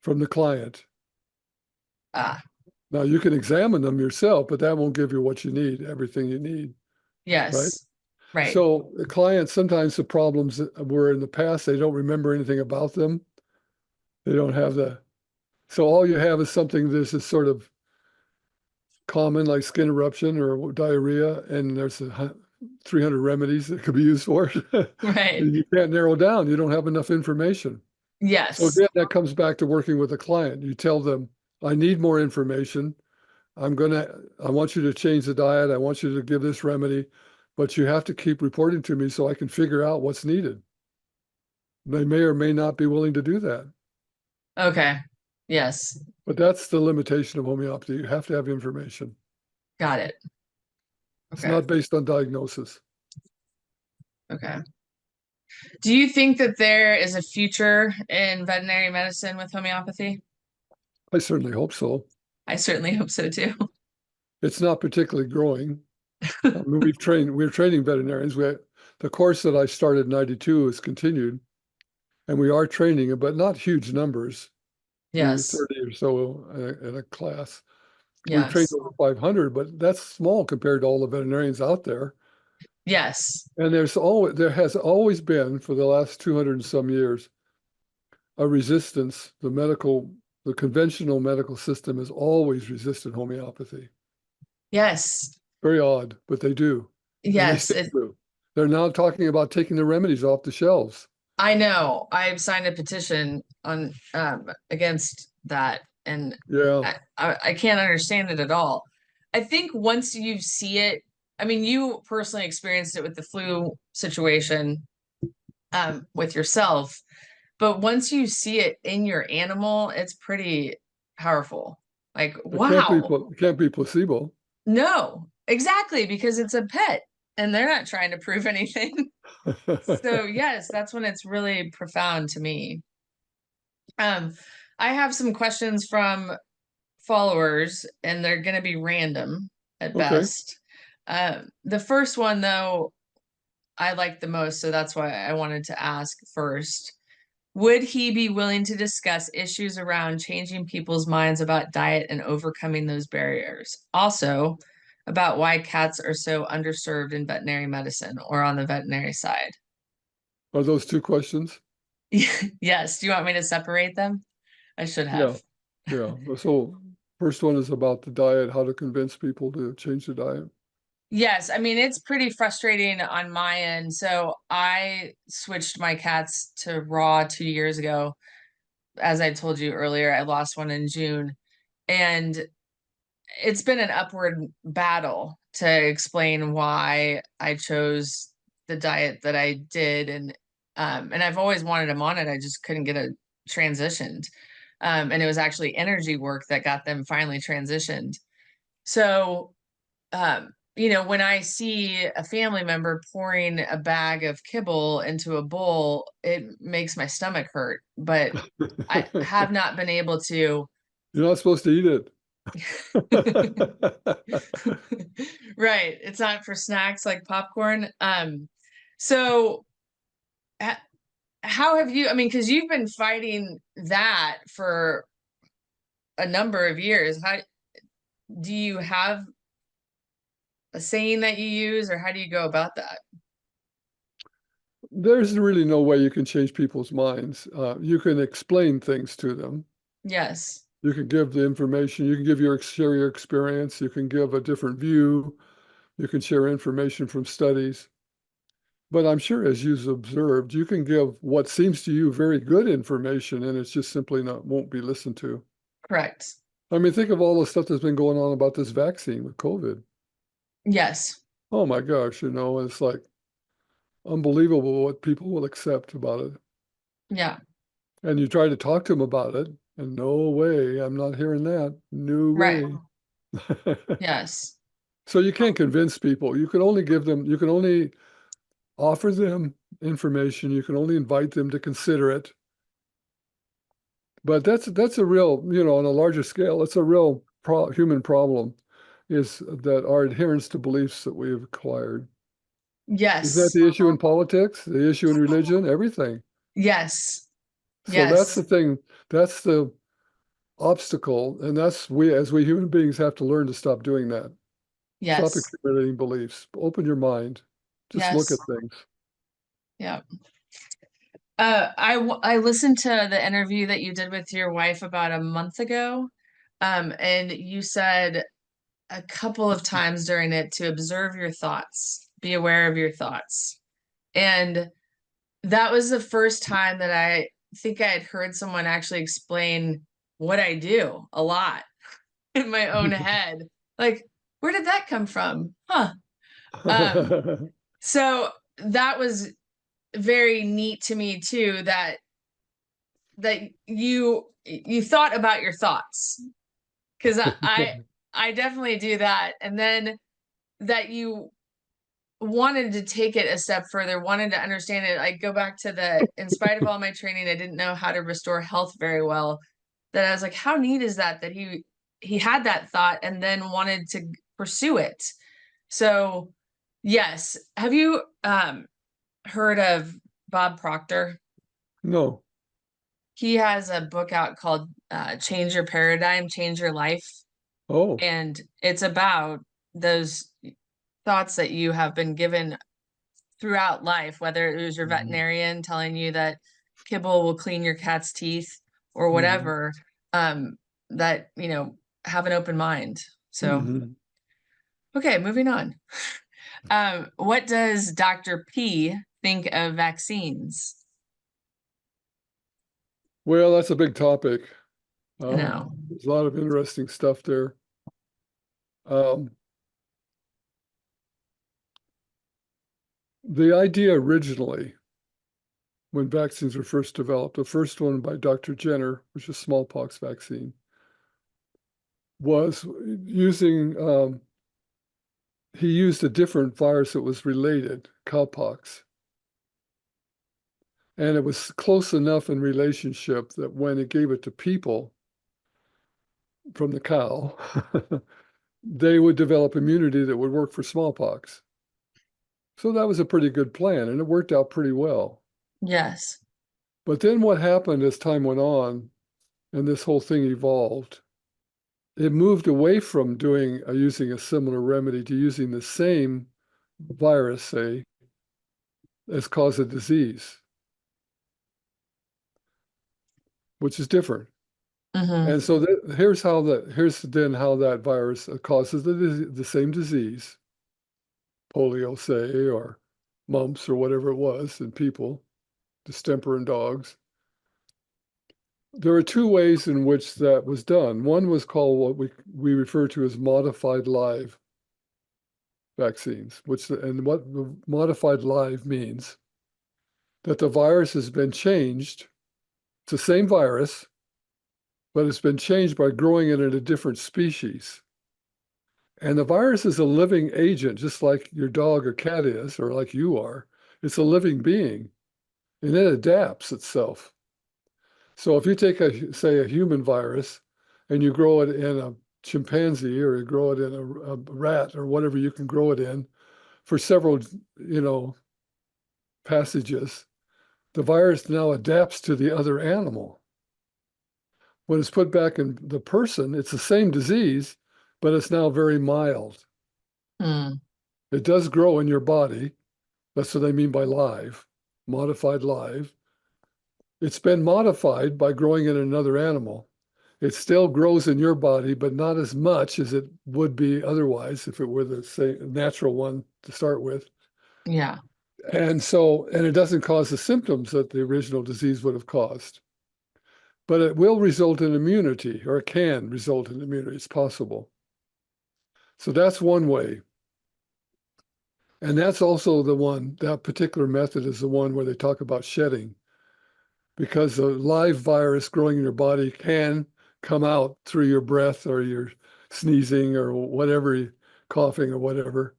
from the client. ah, Now you can examine them yourself, but that won't give you what you need, everything you need, right? yes. Right. So the clients, sometimes the problems that were in the past, they don't remember anything about them. They don't have so all you have is something this is sort of common, like skin eruption or diarrhea, and there's 300 remedies that could be used for it. Right. You can't narrow down. You don't have enough information. So Yes. again, that comes back to working with the client. You tell them, I need more information. I want you to change the diet. I want you to give this remedy, but you have to keep reporting to me so I can figure out what's needed. They may or may not be willing to do that. Okay. Yes. But that's the limitation of homeopathy. You have to have information. Got it. It's Okay. not based on diagnosis. Okay. Do you think that there is a future in veterinary medicine with homeopathy? I certainly hope so. I certainly hope so too. It's not particularly growing. I mean, we're training veterinarians. The course that I started in 92 is continued, and we are training, but not huge numbers, maybe Yes. 30 or so in a class. We've trained Yes. over 500, but that's small compared to all the veterinarians out there. Yes. And there has always been, for the last 200 and some years, a resistance. The conventional medical system has always resisted homeopathy. Yes. Very odd, but they do, and they Yes. still do. They're now talking about taking the remedies off the shelves. I know. I've signed a petition on against that, and Yeah. I can't understand it at all. I think once you see it, I mean, you personally experienced it with the flu situation with yourself, but once you see it in your animal, it's pretty powerful. Like, It can't be wow. it can't be placebo. No, exactly, because it's a pet and they're not trying to prove anything. So yes, that's when it's really profound to me. Um, I have some questions from followers, and they're going to be random at Okay. best. The first one, though, I like the most, so that's why I wanted to ask first. Would he be willing to discuss issues around changing people's minds about diet and overcoming those barriers? Also, about why cats are so underserved in veterinary medicine or on the veterinary side. Are those two questions? Yes. Do you want me to separate them? I should Yeah. have. Yeah. So First one is about the diet, how to convince people to change the diet. Yes, I mean, it's pretty frustrating on my end. So I switched my cats to raw 2 years ago. As I told you earlier, I lost one in June. And it's been an upward battle to explain why I chose the diet that I did. And I've always wanted them on it. I just couldn't get it transitioned. And it was actually energy work that got them finally transitioned. So when I see a family member pouring a bag of kibble into a bowl, it makes my stomach hurt. But I have not been able to. You're not supposed to eat it. Right. It's not for snacks like popcorn. So how have you, I mean, because you've been fighting that for a number of years. How do you have a saying that you use, or how do you go about that? There's really no way you can change people's minds. You can explain things to them. Yes. You can give the information, you can share your experience, you can give a different view, you can share information from studies. But I'm sure as you've observed, you can give what seems to you very good information and it's just simply won't be listened to. Correct. I mean, think of all the stuff that's been going on about this vaccine with COVID. Yes. Oh my gosh, it's like unbelievable what people will accept about it. Yeah. And you try to talk to them about it, and no way, I'm not hearing that. No Right. way. Yes. So you can't convince people. You can only offer them information. You can only invite them to consider it. But that's a real, on a larger scale, it's a real human problem, is that our adherence to beliefs that we have acquired. Isn't that Yes. the issue in politics, the issue in religion, everything? Yes. So that's Yes. the thing. That's the obstacle, and that's as we human beings have to learn to stop doing that. Stop Yes. accumulating beliefs. Open your mind. Just look at Yes. things. Yeah. I listened to the interview that you did with your wife about a month ago. And you said a couple of times during it to observe your thoughts, be aware of your thoughts. And that was the first time that I think I had heard someone actually explain what I do a lot in my own head. Like, where did that come from? Huh. Um, so that was very neat to me too, that you thought about your thoughts, because I definitely do that. And then that you wanted to take it a step further, wanted to understand it. I go back to in spite of all my training, I didn't know how to restore health very well. That I was like, how neat is that he had that thought and then wanted to pursue it. So yes. Have you heard of Bob Proctor? No. He has a book out called Change Your Paradigm, Change Your Life. Oh. And it's about those thoughts that you have been given throughout life, whether it was your Mhm. veterinarian telling you that kibble will clean your cat's teeth or Mhm. whatever, that, have an open mind. So, Mhm. okay, moving on. What does Dr. P think of vaccines? Well, that's a big topic. I know. There's a lot of interesting stuff there. Um, the idea originally, when vaccines were first developed, the first one by Dr. Jenner, which is smallpox vaccine, was he used a different virus that was related, cowpox. And it was close enough in relationship that when it gave it to people from the cow, they would develop immunity that would work for smallpox. So that was a pretty good plan, and it worked out pretty well. Yes. But then what happened as time went on and this whole thing evolved, it moved away from using a similar remedy to using the same virus, say, as cause of disease, which is different. Hmm. And so here's then how that virus causes the same disease, polio, say, or mumps or whatever it was in people, distemper in dogs. There are two ways in which that was done. One was called what we refer to as modified live vaccines, and what the modified live means that the virus has been changed. It's the same virus, but it's been changed by growing it in a different species. And the virus is a living agent, just like your dog or cat is, or like you are. It's a living being, and it adapts itself. So if you take say, a human virus and you grow it in a chimpanzee or you grow it in a rat or whatever you can grow it in for several, passages, the virus now adapts to the other animal. When it's put back in the person, it's the same disease, but it's now very mild. Mm. It does grow in your body. That's what I mean by live, modified live. It's been modified by growing in another animal. It still grows in your body, but not as much as it would be otherwise if it were the same natural one to start with. Yeah. And it doesn't cause the symptoms that the original disease would have caused. But it will result in immunity, or it can result in immunity. It's possible. So that's one way. And that's also that particular method is the one where they talk about shedding, because a live virus growing in your body can come out through your breath or your sneezing or whatever, coughing or whatever,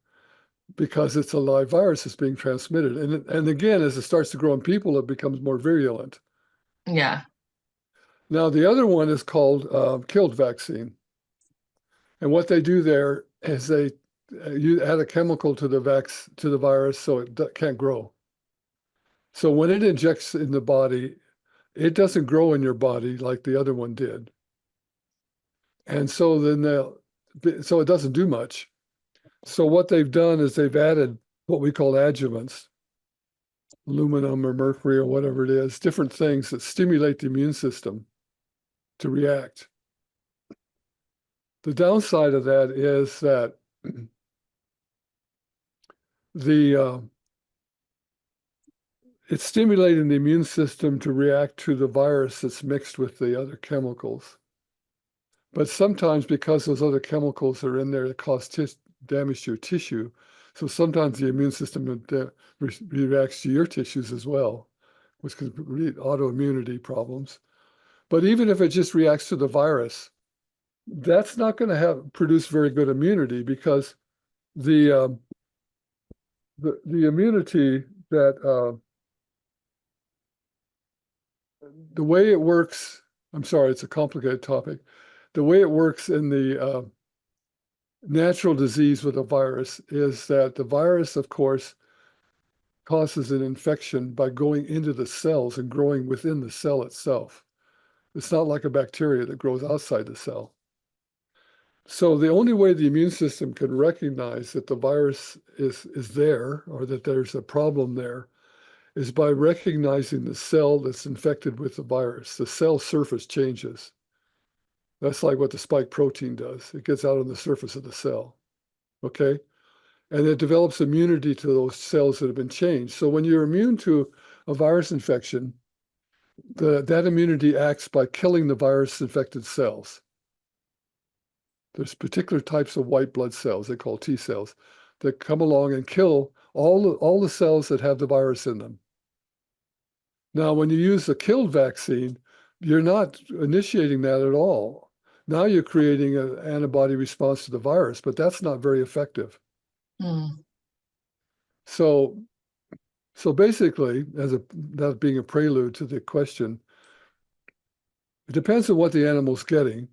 because it's a live virus that's being transmitted. And again, as it starts to grow in people, it becomes more virulent. Yeah. Now, the other one is called killed vaccine. And what they do there is you add a chemical to the virus so it can't grow. So when it injects in the body, it doesn't grow in your body like the other one did. And so so it doesn't do much. So what they've done is they've added what we call adjuvants, aluminum or mercury or whatever it is, different things that stimulate the immune system to react. The downside of that is that the it's stimulating the immune system to react to the virus that's mixed with the other chemicals. But sometimes because those other chemicals are in there, it cause damage to your tissue. So sometimes the immune system reacts to your tissues as well, which can lead autoimmunity problems. But even if it just reacts to the virus, that's not going to produce very good immunity, because the immunity the way it works, I'm sorry, it's a complicated topic. The way it works in the natural disease with a virus is that the virus, of course, causes an infection by going into the cells and growing within the cell itself. It's not like a bacteria that grows outside the cell. So the only way the immune system can recognize that the virus is there, or that there's a problem there, is by recognizing the cell that's infected with the virus. The cell surface changes. That's like what the spike protein does. It gets out on the surface of the cell, okay? And it develops immunity to those cells that have been changed. So when you're immune to a virus infection, that immunity acts by killing the virus-infected cells. There's particular types of white blood cells, they call T cells, that come along and kill all the cells that have the virus in them. Now, when you use a killed vaccine, you're not initiating that at all. Now you're creating an antibody response to the virus, but that's not very effective. Mm. So basically, that being a prelude to the question, it depends on what the animal's getting.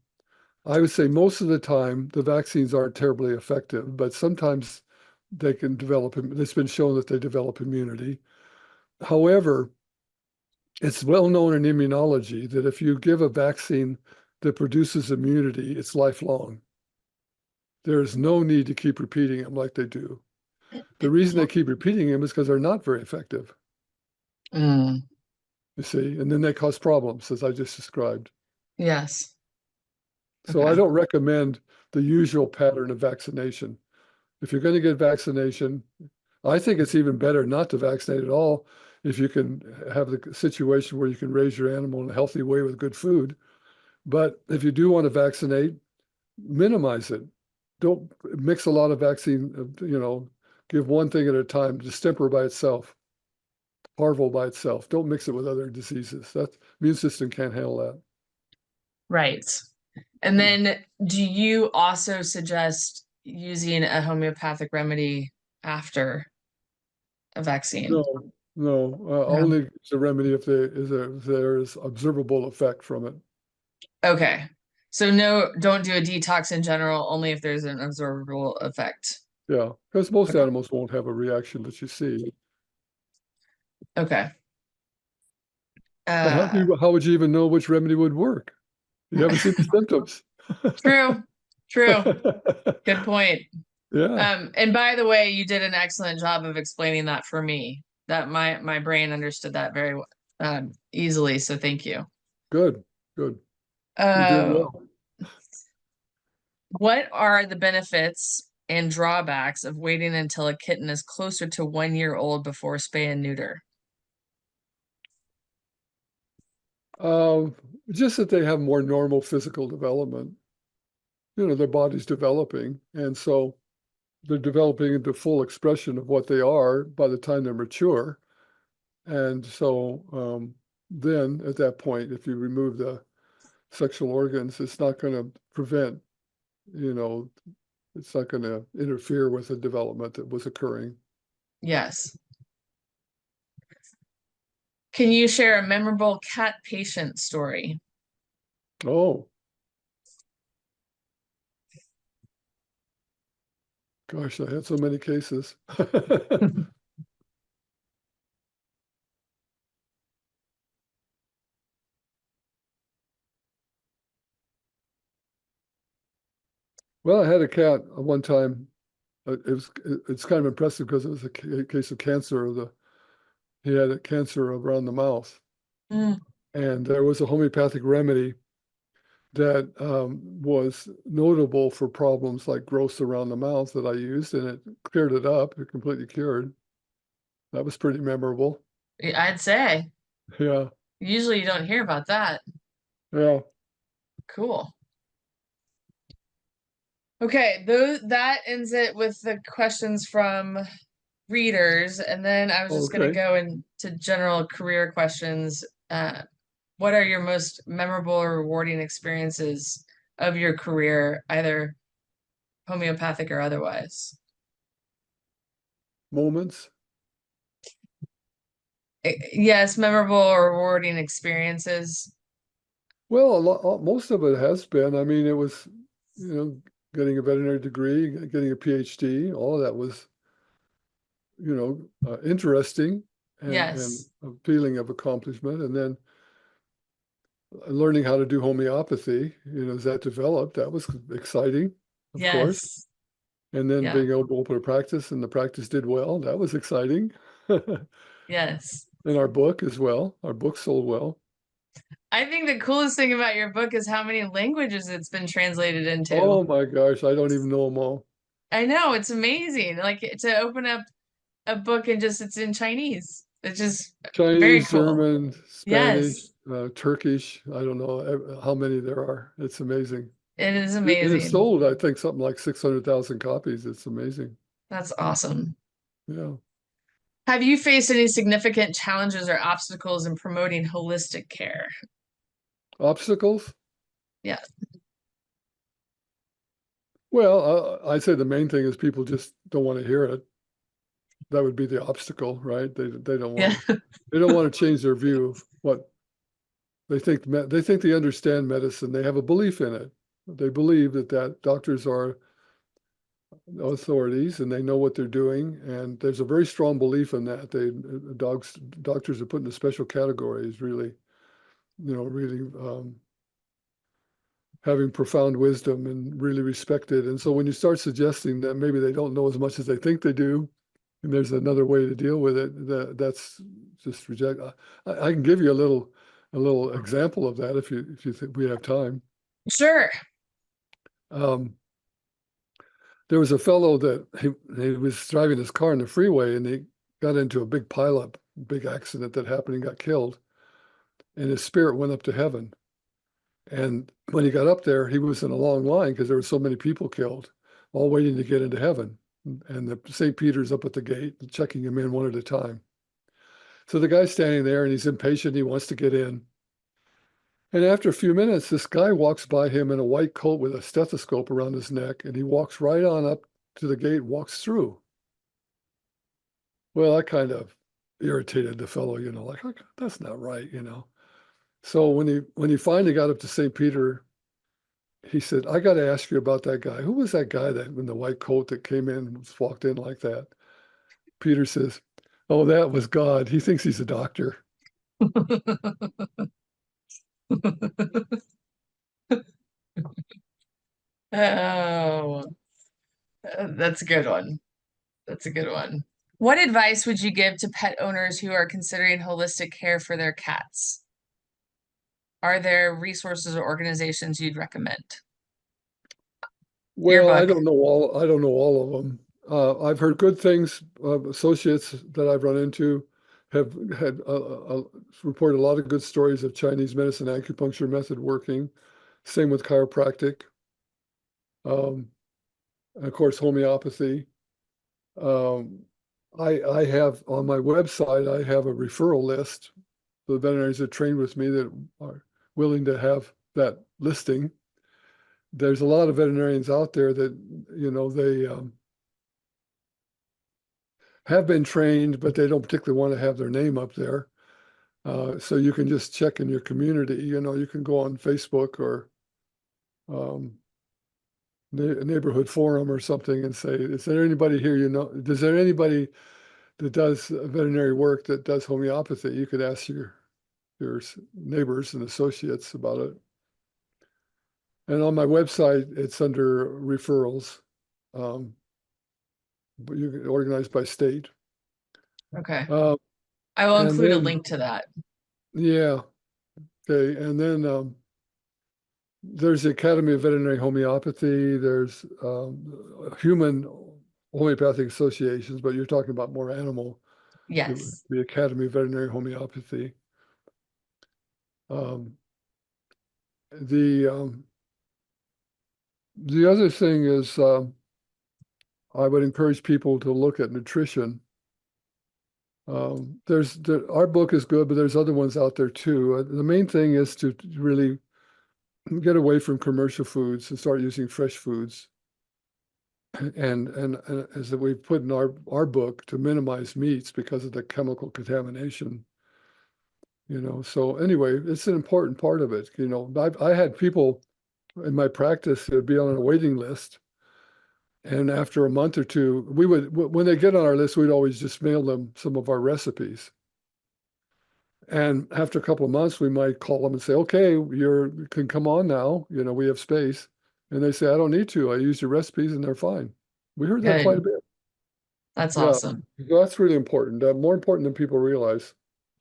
I would say most of the time the vaccines aren't terribly effective, but sometimes they can develop. It's been shown that they develop immunity. However, it's well known in immunology that if you give a vaccine that produces immunity, it's lifelong. There is no need to keep repeating them like they do. The reason they keep repeating them is because they're not very effective, Mm. you see, and then they cause problems, as I just described. Yes. So I Okay. don't recommend the usual pattern of vaccination. If you're going to get vaccination, I think it's even better not to vaccinate at all if you can have the situation where you can raise your animal in a healthy way with good food. But if you do want to vaccinate, minimize it. Don't mix a lot of vaccine, give one thing at a time, distemper by itself, parvo by itself. Don't mix it with other diseases. That immune system can't handle that. Right. And then do you also suggest using a homeopathic remedy after a vaccine? No, no, No. only use a remedy if there is observable effect from it. Okay. So no, don't do a detox in general, only if there's an observable effect. Yeah, because most Okay. animals won't have a reaction that you see. Okay. But Uh, how would you even know which remedy would work? You haven't seen the symptoms. true. True. Good point. Yeah, And by the way, you did an excellent job of explaining that for me. That my brain understood that very easily. So thank you. good, good. You're doing Uh, well. what are the benefits and drawbacks of waiting until a kitten is closer to 1 year old before spay and neuter? Um, just that they have more normal physical development. Their body's developing, and so they're developing into full expression of what they are by the time they're mature. And so then at that point, if you remove the sexual organs, it's not going to prevent, you know, it's not going to interfere with the development that was occurring. Yes. Can you share a memorable cat patient story? Oh, gosh, I had so many cases. Well, I had a cat at one time. It's kind of impressive because it was a case of cancer he had a cancer around the mouth. Mm, And there was a homeopathic remedy that was notable for problems like growths around the mouth that I used, and it cleared it up. It completely cured. That was pretty memorable. I'd say. Yeah, Usually you don't hear about that. yeah. Cool. Okay, those that ends it with the questions from readers, and then I was just gonna Okay. go into general career questions. What are your most memorable or rewarding experiences of your career, either homeopathic or otherwise? Moments. Yes, memorable or rewarding experiences. Well, most of it has been. I mean, it was, you know, getting a veterinary degree, getting a PhD. All of that was, interesting and Yes, a feeling of accomplishment. And then learning how to do homeopathy, as that developed, that was exciting, of course. yes, And then yeah, being able to open a practice and the practice did well, that was exciting. yes. And our book as well. Our book sold well. I think the coolest thing about your book is how many languages it's been translated into. Oh my gosh, I don't even know them all. I know, it's amazing. Like to open up a book and just it's in Chinese. It's just very Chinese, cool. German, Spanish, Yes, Turkish. I don't know how many there are. It's amazing. it is And it amazing. sold, I think, something like 600,000 copies. It's amazing. That's awesome. Yeah. Have you faced any significant challenges or obstacles in promoting holistic care? Obstacles? Yeah. Well, I'd say the main thing is people just don't want to hear it. That would be the obstacle, right? They don't Yeah. want to they don't want to change their view of what they think they understand medicine. They have a belief in it. They believe that doctors are authorities and they know what they're doing. And there's a very strong belief in that. Doctors are put in a special category as really, really having profound wisdom and really respected. And so when you start suggesting that maybe they don't know as much as they think they do, and there's another way to deal with it, that's just reject. I can give you a little example of that if you think we have time. Sure. Um, there was a fellow that he was driving his car in the freeway and he got into a big pileup, big accident that happened and got killed. And his spirit went up to heaven. And when he got up there, he was in a long line because there were so many people killed, all waiting to get into heaven. And the St. Peter's up at the gate, checking him in one at a time. So the guy's standing there and he's impatient. He wants to get in. And after a few minutes, this guy walks by him in a white coat with a stethoscope around his neck, and he walks right on up to the gate, walks through. Well, that kind of irritated the fellow, like, that's not right. So when he finally got up to St. Peter, he said, I got to ask you about that guy. Who was that guy that in the white coat that came in and walked in like that? Peter says, oh, that was God. He thinks he's a doctor. Oh, that's a good one. That's a good one. What advice would you give to pet owners who are considering holistic care for their cats? Are there resources or organizations you'd recommend? Your Well, book. I don't know all of them. I've heard good things. Associates that I've run into have had reported a lot of good stories of Chinese medicine acupuncture method working. Same with chiropractic. And of course, homeopathy. Um, I have on my website, I have a referral list for the veterinarians that train with me that are willing to have that listing. There's a lot of veterinarians out there that, they have been trained, but they don't particularly want to have their name up there. So you can just check in your community. You can go on Facebook or um, neighborhood forum or something and say, is there anybody here, is there anybody that does veterinary work that does homeopathy? You could ask your neighbors and associates about it. And on my website, it's under referrals. But you can organize by state. Okay. Uh, I will and include a then, link to that. yeah, okay. And then there's the Academy of Veterinary Homeopathy. There's human homeopathic associations, but you're talking about more animal, Yes. the Academy of Veterinary Homeopathy. Um, the the other thing is I would encourage people to look at nutrition. Our book is good, but there's other ones out there too. The main thing is to really get away from commercial foods and start using fresh foods. And as we've put in our book, to minimize meats because of the chemical contamination. So anyway, it's an important part of it. I had people in my practice that would be on a waiting list. And after a month or two, when they get on our list, we'd always just mail them some of our recipes. And after a couple of months, we might call them and say, okay, you can come on now. We have space. And they say, I don't need to. I use your recipes and they're fine. We heard that quite a Good. bit. That's Yeah, awesome. that's really important. More important than people realize.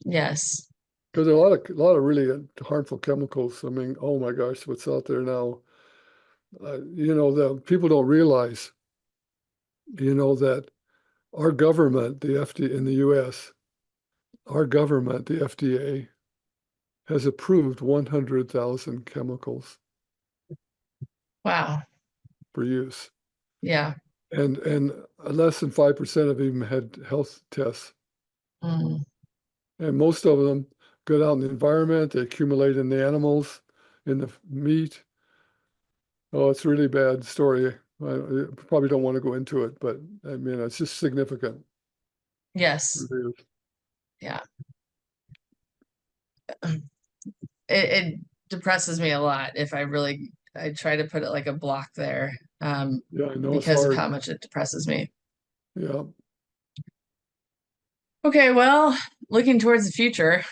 Yes. Because there are a lot of really harmful chemicals. I mean, oh my gosh, what's out there now? The people don't realize, that our government, the FDA in the U.S., our government, the FDA, has approved 100,000 chemicals Wow. for use, Yeah. and less than 5% of them had health tests, Mm. and most of them get out in the environment. They accumulate in the animals, in the meat. Oh, it's a really bad story. I probably don't want to go into it, but I mean, it's just significant. Yes. It really is. Yeah. It depresses me a lot if I try to put it like a block there, Yeah, I know it's because of hard. how much it depresses me. Yeah. Okay, well, looking towards the future,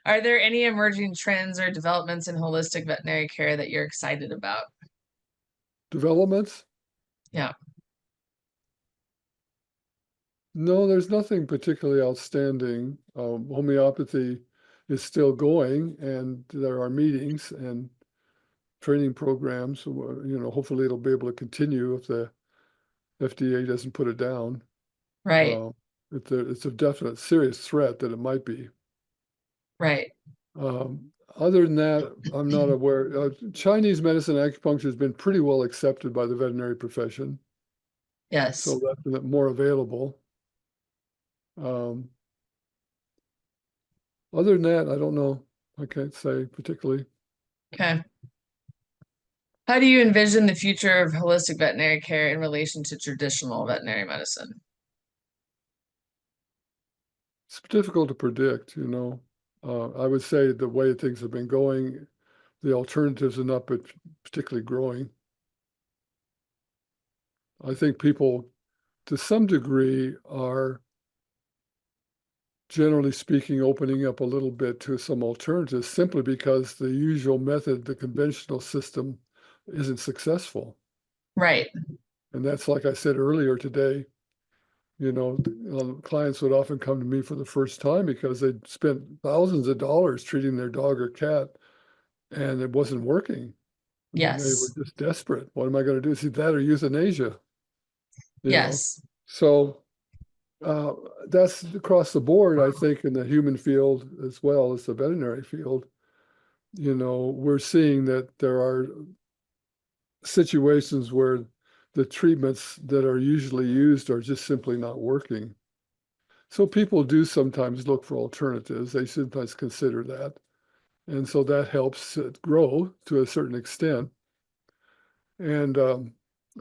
are there any emerging trends or developments in holistic veterinary care that you're excited about? Developments? Yeah. No, there's nothing particularly outstanding. Homeopathy is still going, and there are meetings, and training programs. Hopefully it'll be able to continue if the FDA doesn't put it down. Right. It's a definite serious threat that it might be. Right. Other than that, I'm not aware. Chinese medicine acupuncture has been pretty well accepted by the veterinary profession, Yes. so that's more available. Um, Other than that, I don't know. I can't say particularly. Okay. How do you envision the future of holistic veterinary care in relation to traditional veterinary medicine? It's difficult to predict, I would say the way things have been going, the alternatives are not particularly growing. I think people, to some degree, are generally speaking, opening up a little bit to some alternatives simply because the usual method, the conventional system, isn't successful. Right. And that's like I said earlier today, clients would often come to me for the first time because they'd spent thousands of dollars treating their dog or cat and it wasn't working. And they were Yes. just desperate. What am I going to do? Is it that or euthanasia? You know, Yes. so uh, that's across the board, I think, in the human field as well as the veterinary field. We're seeing that there are situations where the treatments that are usually used are just simply not working. So people do sometimes look for alternatives. They sometimes consider that. And so that helps it grow to a certain extent. And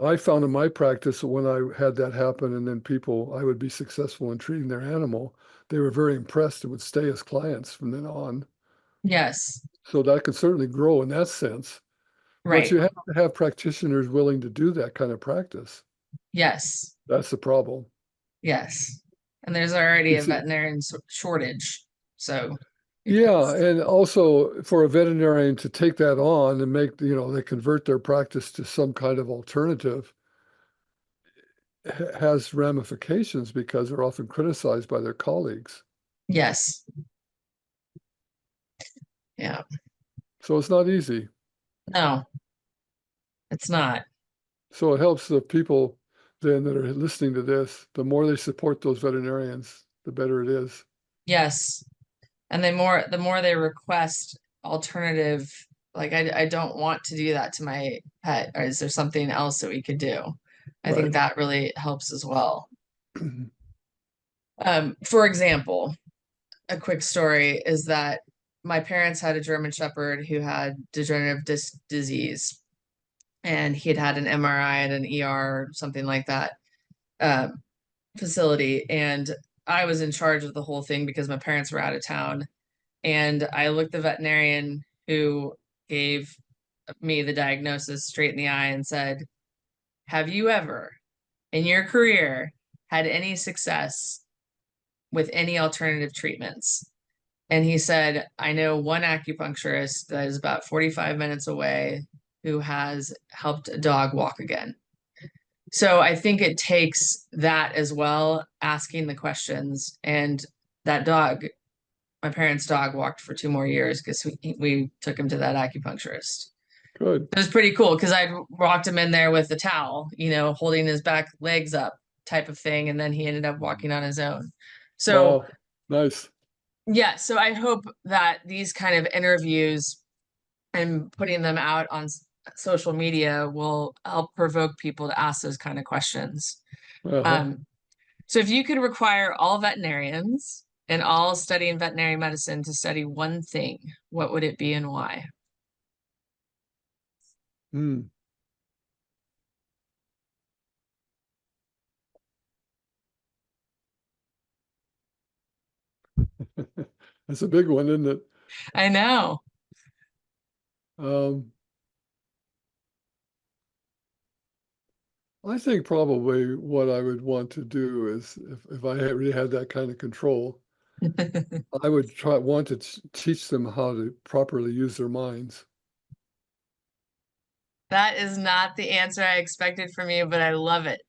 I found in my practice that when I had that happen and then I would be successful in treating their animal, they were very impressed and would stay as clients from then on. Yes. So that could certainly grow in that sense. But Right. you have to have practitioners willing to do that kind of practice. Yes. That's the problem. Yes. And there's already a It's, veterinarian shortage. So, yeah, and also for a veterinarian to take that on and they convert their practice to some kind of alternative has ramifications because they're often criticized by their colleagues. yes. Yeah. So it's not easy. No, it's not. So it helps the people then that are listening to this, the more they support those veterinarians, the better it is. Yes. And the more they request alternative, like I don't want to do that to my pet, or is there something else that we could do? I think Right. that really helps as well. For example, a quick story is that my parents had a German Shepherd who had degenerative disc disease, and he had had an MRI and an ER, something like that, um, facility. And I was in charge of the whole thing because my parents were out of town. And I looked the veterinarian who gave me the diagnosis straight in the eye and said, have you ever in your career had any success with any alternative treatments? And he said, I know one acupuncturist that is about 45 minutes away who has helped a dog walk again. So I think it takes that as well, asking the questions. And that dog, my parents' dog, walked for 2 more years because we took him to that acupuncturist. Good. It was pretty cool because I walked him in there with the towel, holding his back legs up type of thing. And then he ended up walking on his own. So Wow. Nice. yeah, so I hope that these kind of interviews and putting them out on social media will help provoke people to ask those kind of questions. Uh-huh. Um, so if you could require all veterinarians and all studying veterinary medicine to study one thing, what would it be and why? Hmm. That's a big one, isn't it? I know. Um, I think probably what I would want to do is if I really had that kind of control, I would want to teach them how to properly use their minds. That is not the answer I expected from you, but I love it.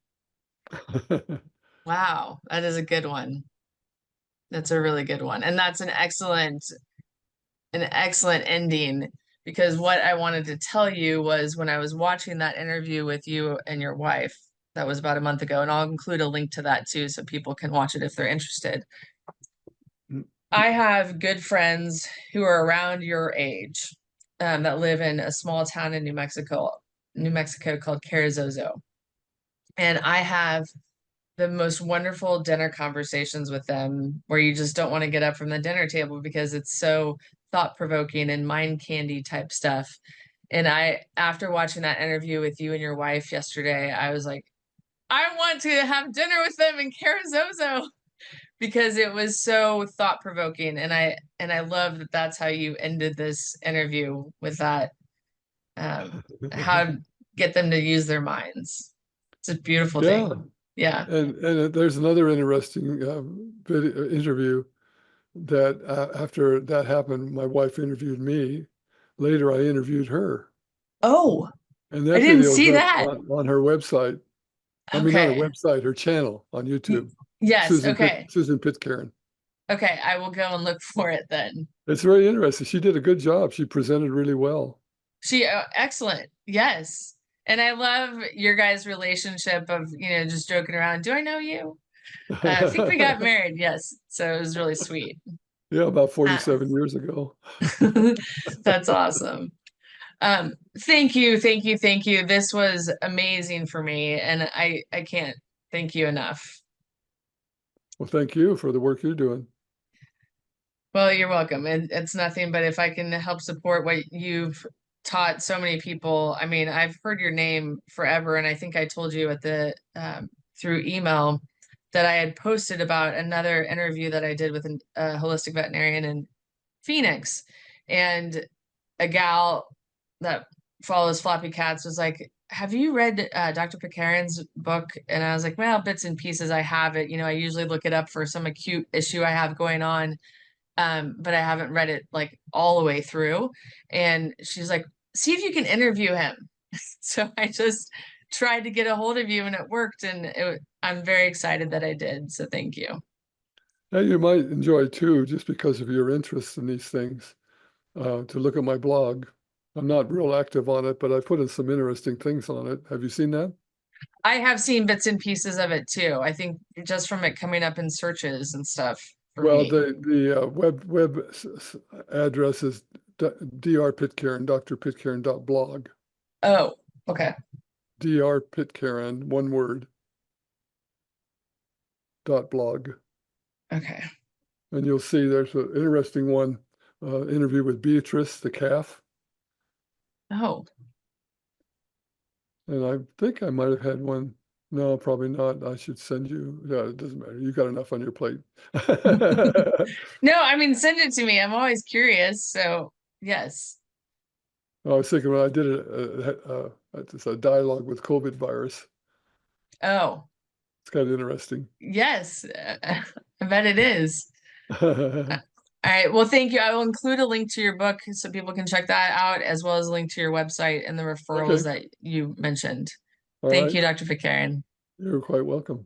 Wow, that is a good one. That's a really good one. And that's an excellent ending because what I wanted to tell you was when I was watching that interview with you and your wife, that was about a month ago, and I'll include a link to that too so people can watch it if they're interested. Mm. I have good friends who are around your age that live in a small town in New Mexico called Carrizozo. And I have the most wonderful dinner conversations with them where you just don't want to get up from the dinner table because it's so thought-provoking and mind candy type stuff. And after watching that interview with you and your wife yesterday, I was like, I want to have dinner with them in Carrizozo because it was so thought-provoking. And I love that that's how you ended this interview with that, how to get them to use their minds. It's a beautiful Yeah. thing. Yeah. And there's another interesting interview that after that happened, my wife interviewed me. Later, I interviewed her. Oh, And I that didn't video is see up that. on her website. I mean, not her Okay. website, her channel on YouTube. Yes. Okay. Susan Pitcairn. Okay. I will go and look for it then. It's very interesting. She did a good job. She presented really well. Excellent. Yes. And I love your guys' relationship of, just joking around. Do I know you? I think we got married. Yes. So it was really sweet. Yeah, about Uh, 47 years ago. that's awesome. Thank you. Thank you. Thank you. This was amazing for me. And I can't thank you enough. Well, thank you for the work you're doing. Well, you're welcome. And it's nothing but if I can help support what you've taught so many people. I mean, I've heard your name forever, and I think I told you at the through email that I had posted about another interview that I did with a holistic veterinarian in Phoenix, and a gal that follows Floppycats was like, "Have you read Dr. Pitcairn's book?" And I was like, "Well, bits and pieces. I have it. I usually look it up for some acute issue I have going on." But I haven't read it like all the way through. And she's like, see if you can interview him. So I just tried to get a hold of you and it worked. And I'm very excited that I did. So thank you. Now, you might enjoy too, just because of your interest in these things, to look at my blog. I'm not real active on it, but I put in some interesting things on it. Have you seen that? I have seen bits and pieces of it too. I think just from it coming up in searches and stuff for Well, me. the web address is drpitcairn, drpitcairn.blog. Oh, okay. drpitcairn, one word, .blog. Okay. And you'll see there's an interesting one, interview with Beatrice, the calf. Oh, And I think I might have had one. No, probably not. I should send you. Yeah, it doesn't matter. You got enough on your plate. no, I mean, send it to me. I'm always curious. So yes. I was thinking when I did it's a dialogue with COVID virus. Oh, It's kind of interesting. yes. I bet it is. All right. Well, thank you. I will include a link to your book so people can check that out, as well as a link to your website and the referrals Okay. that you mentioned. All Thank you, right. Dr. Pitcairn. You're quite welcome.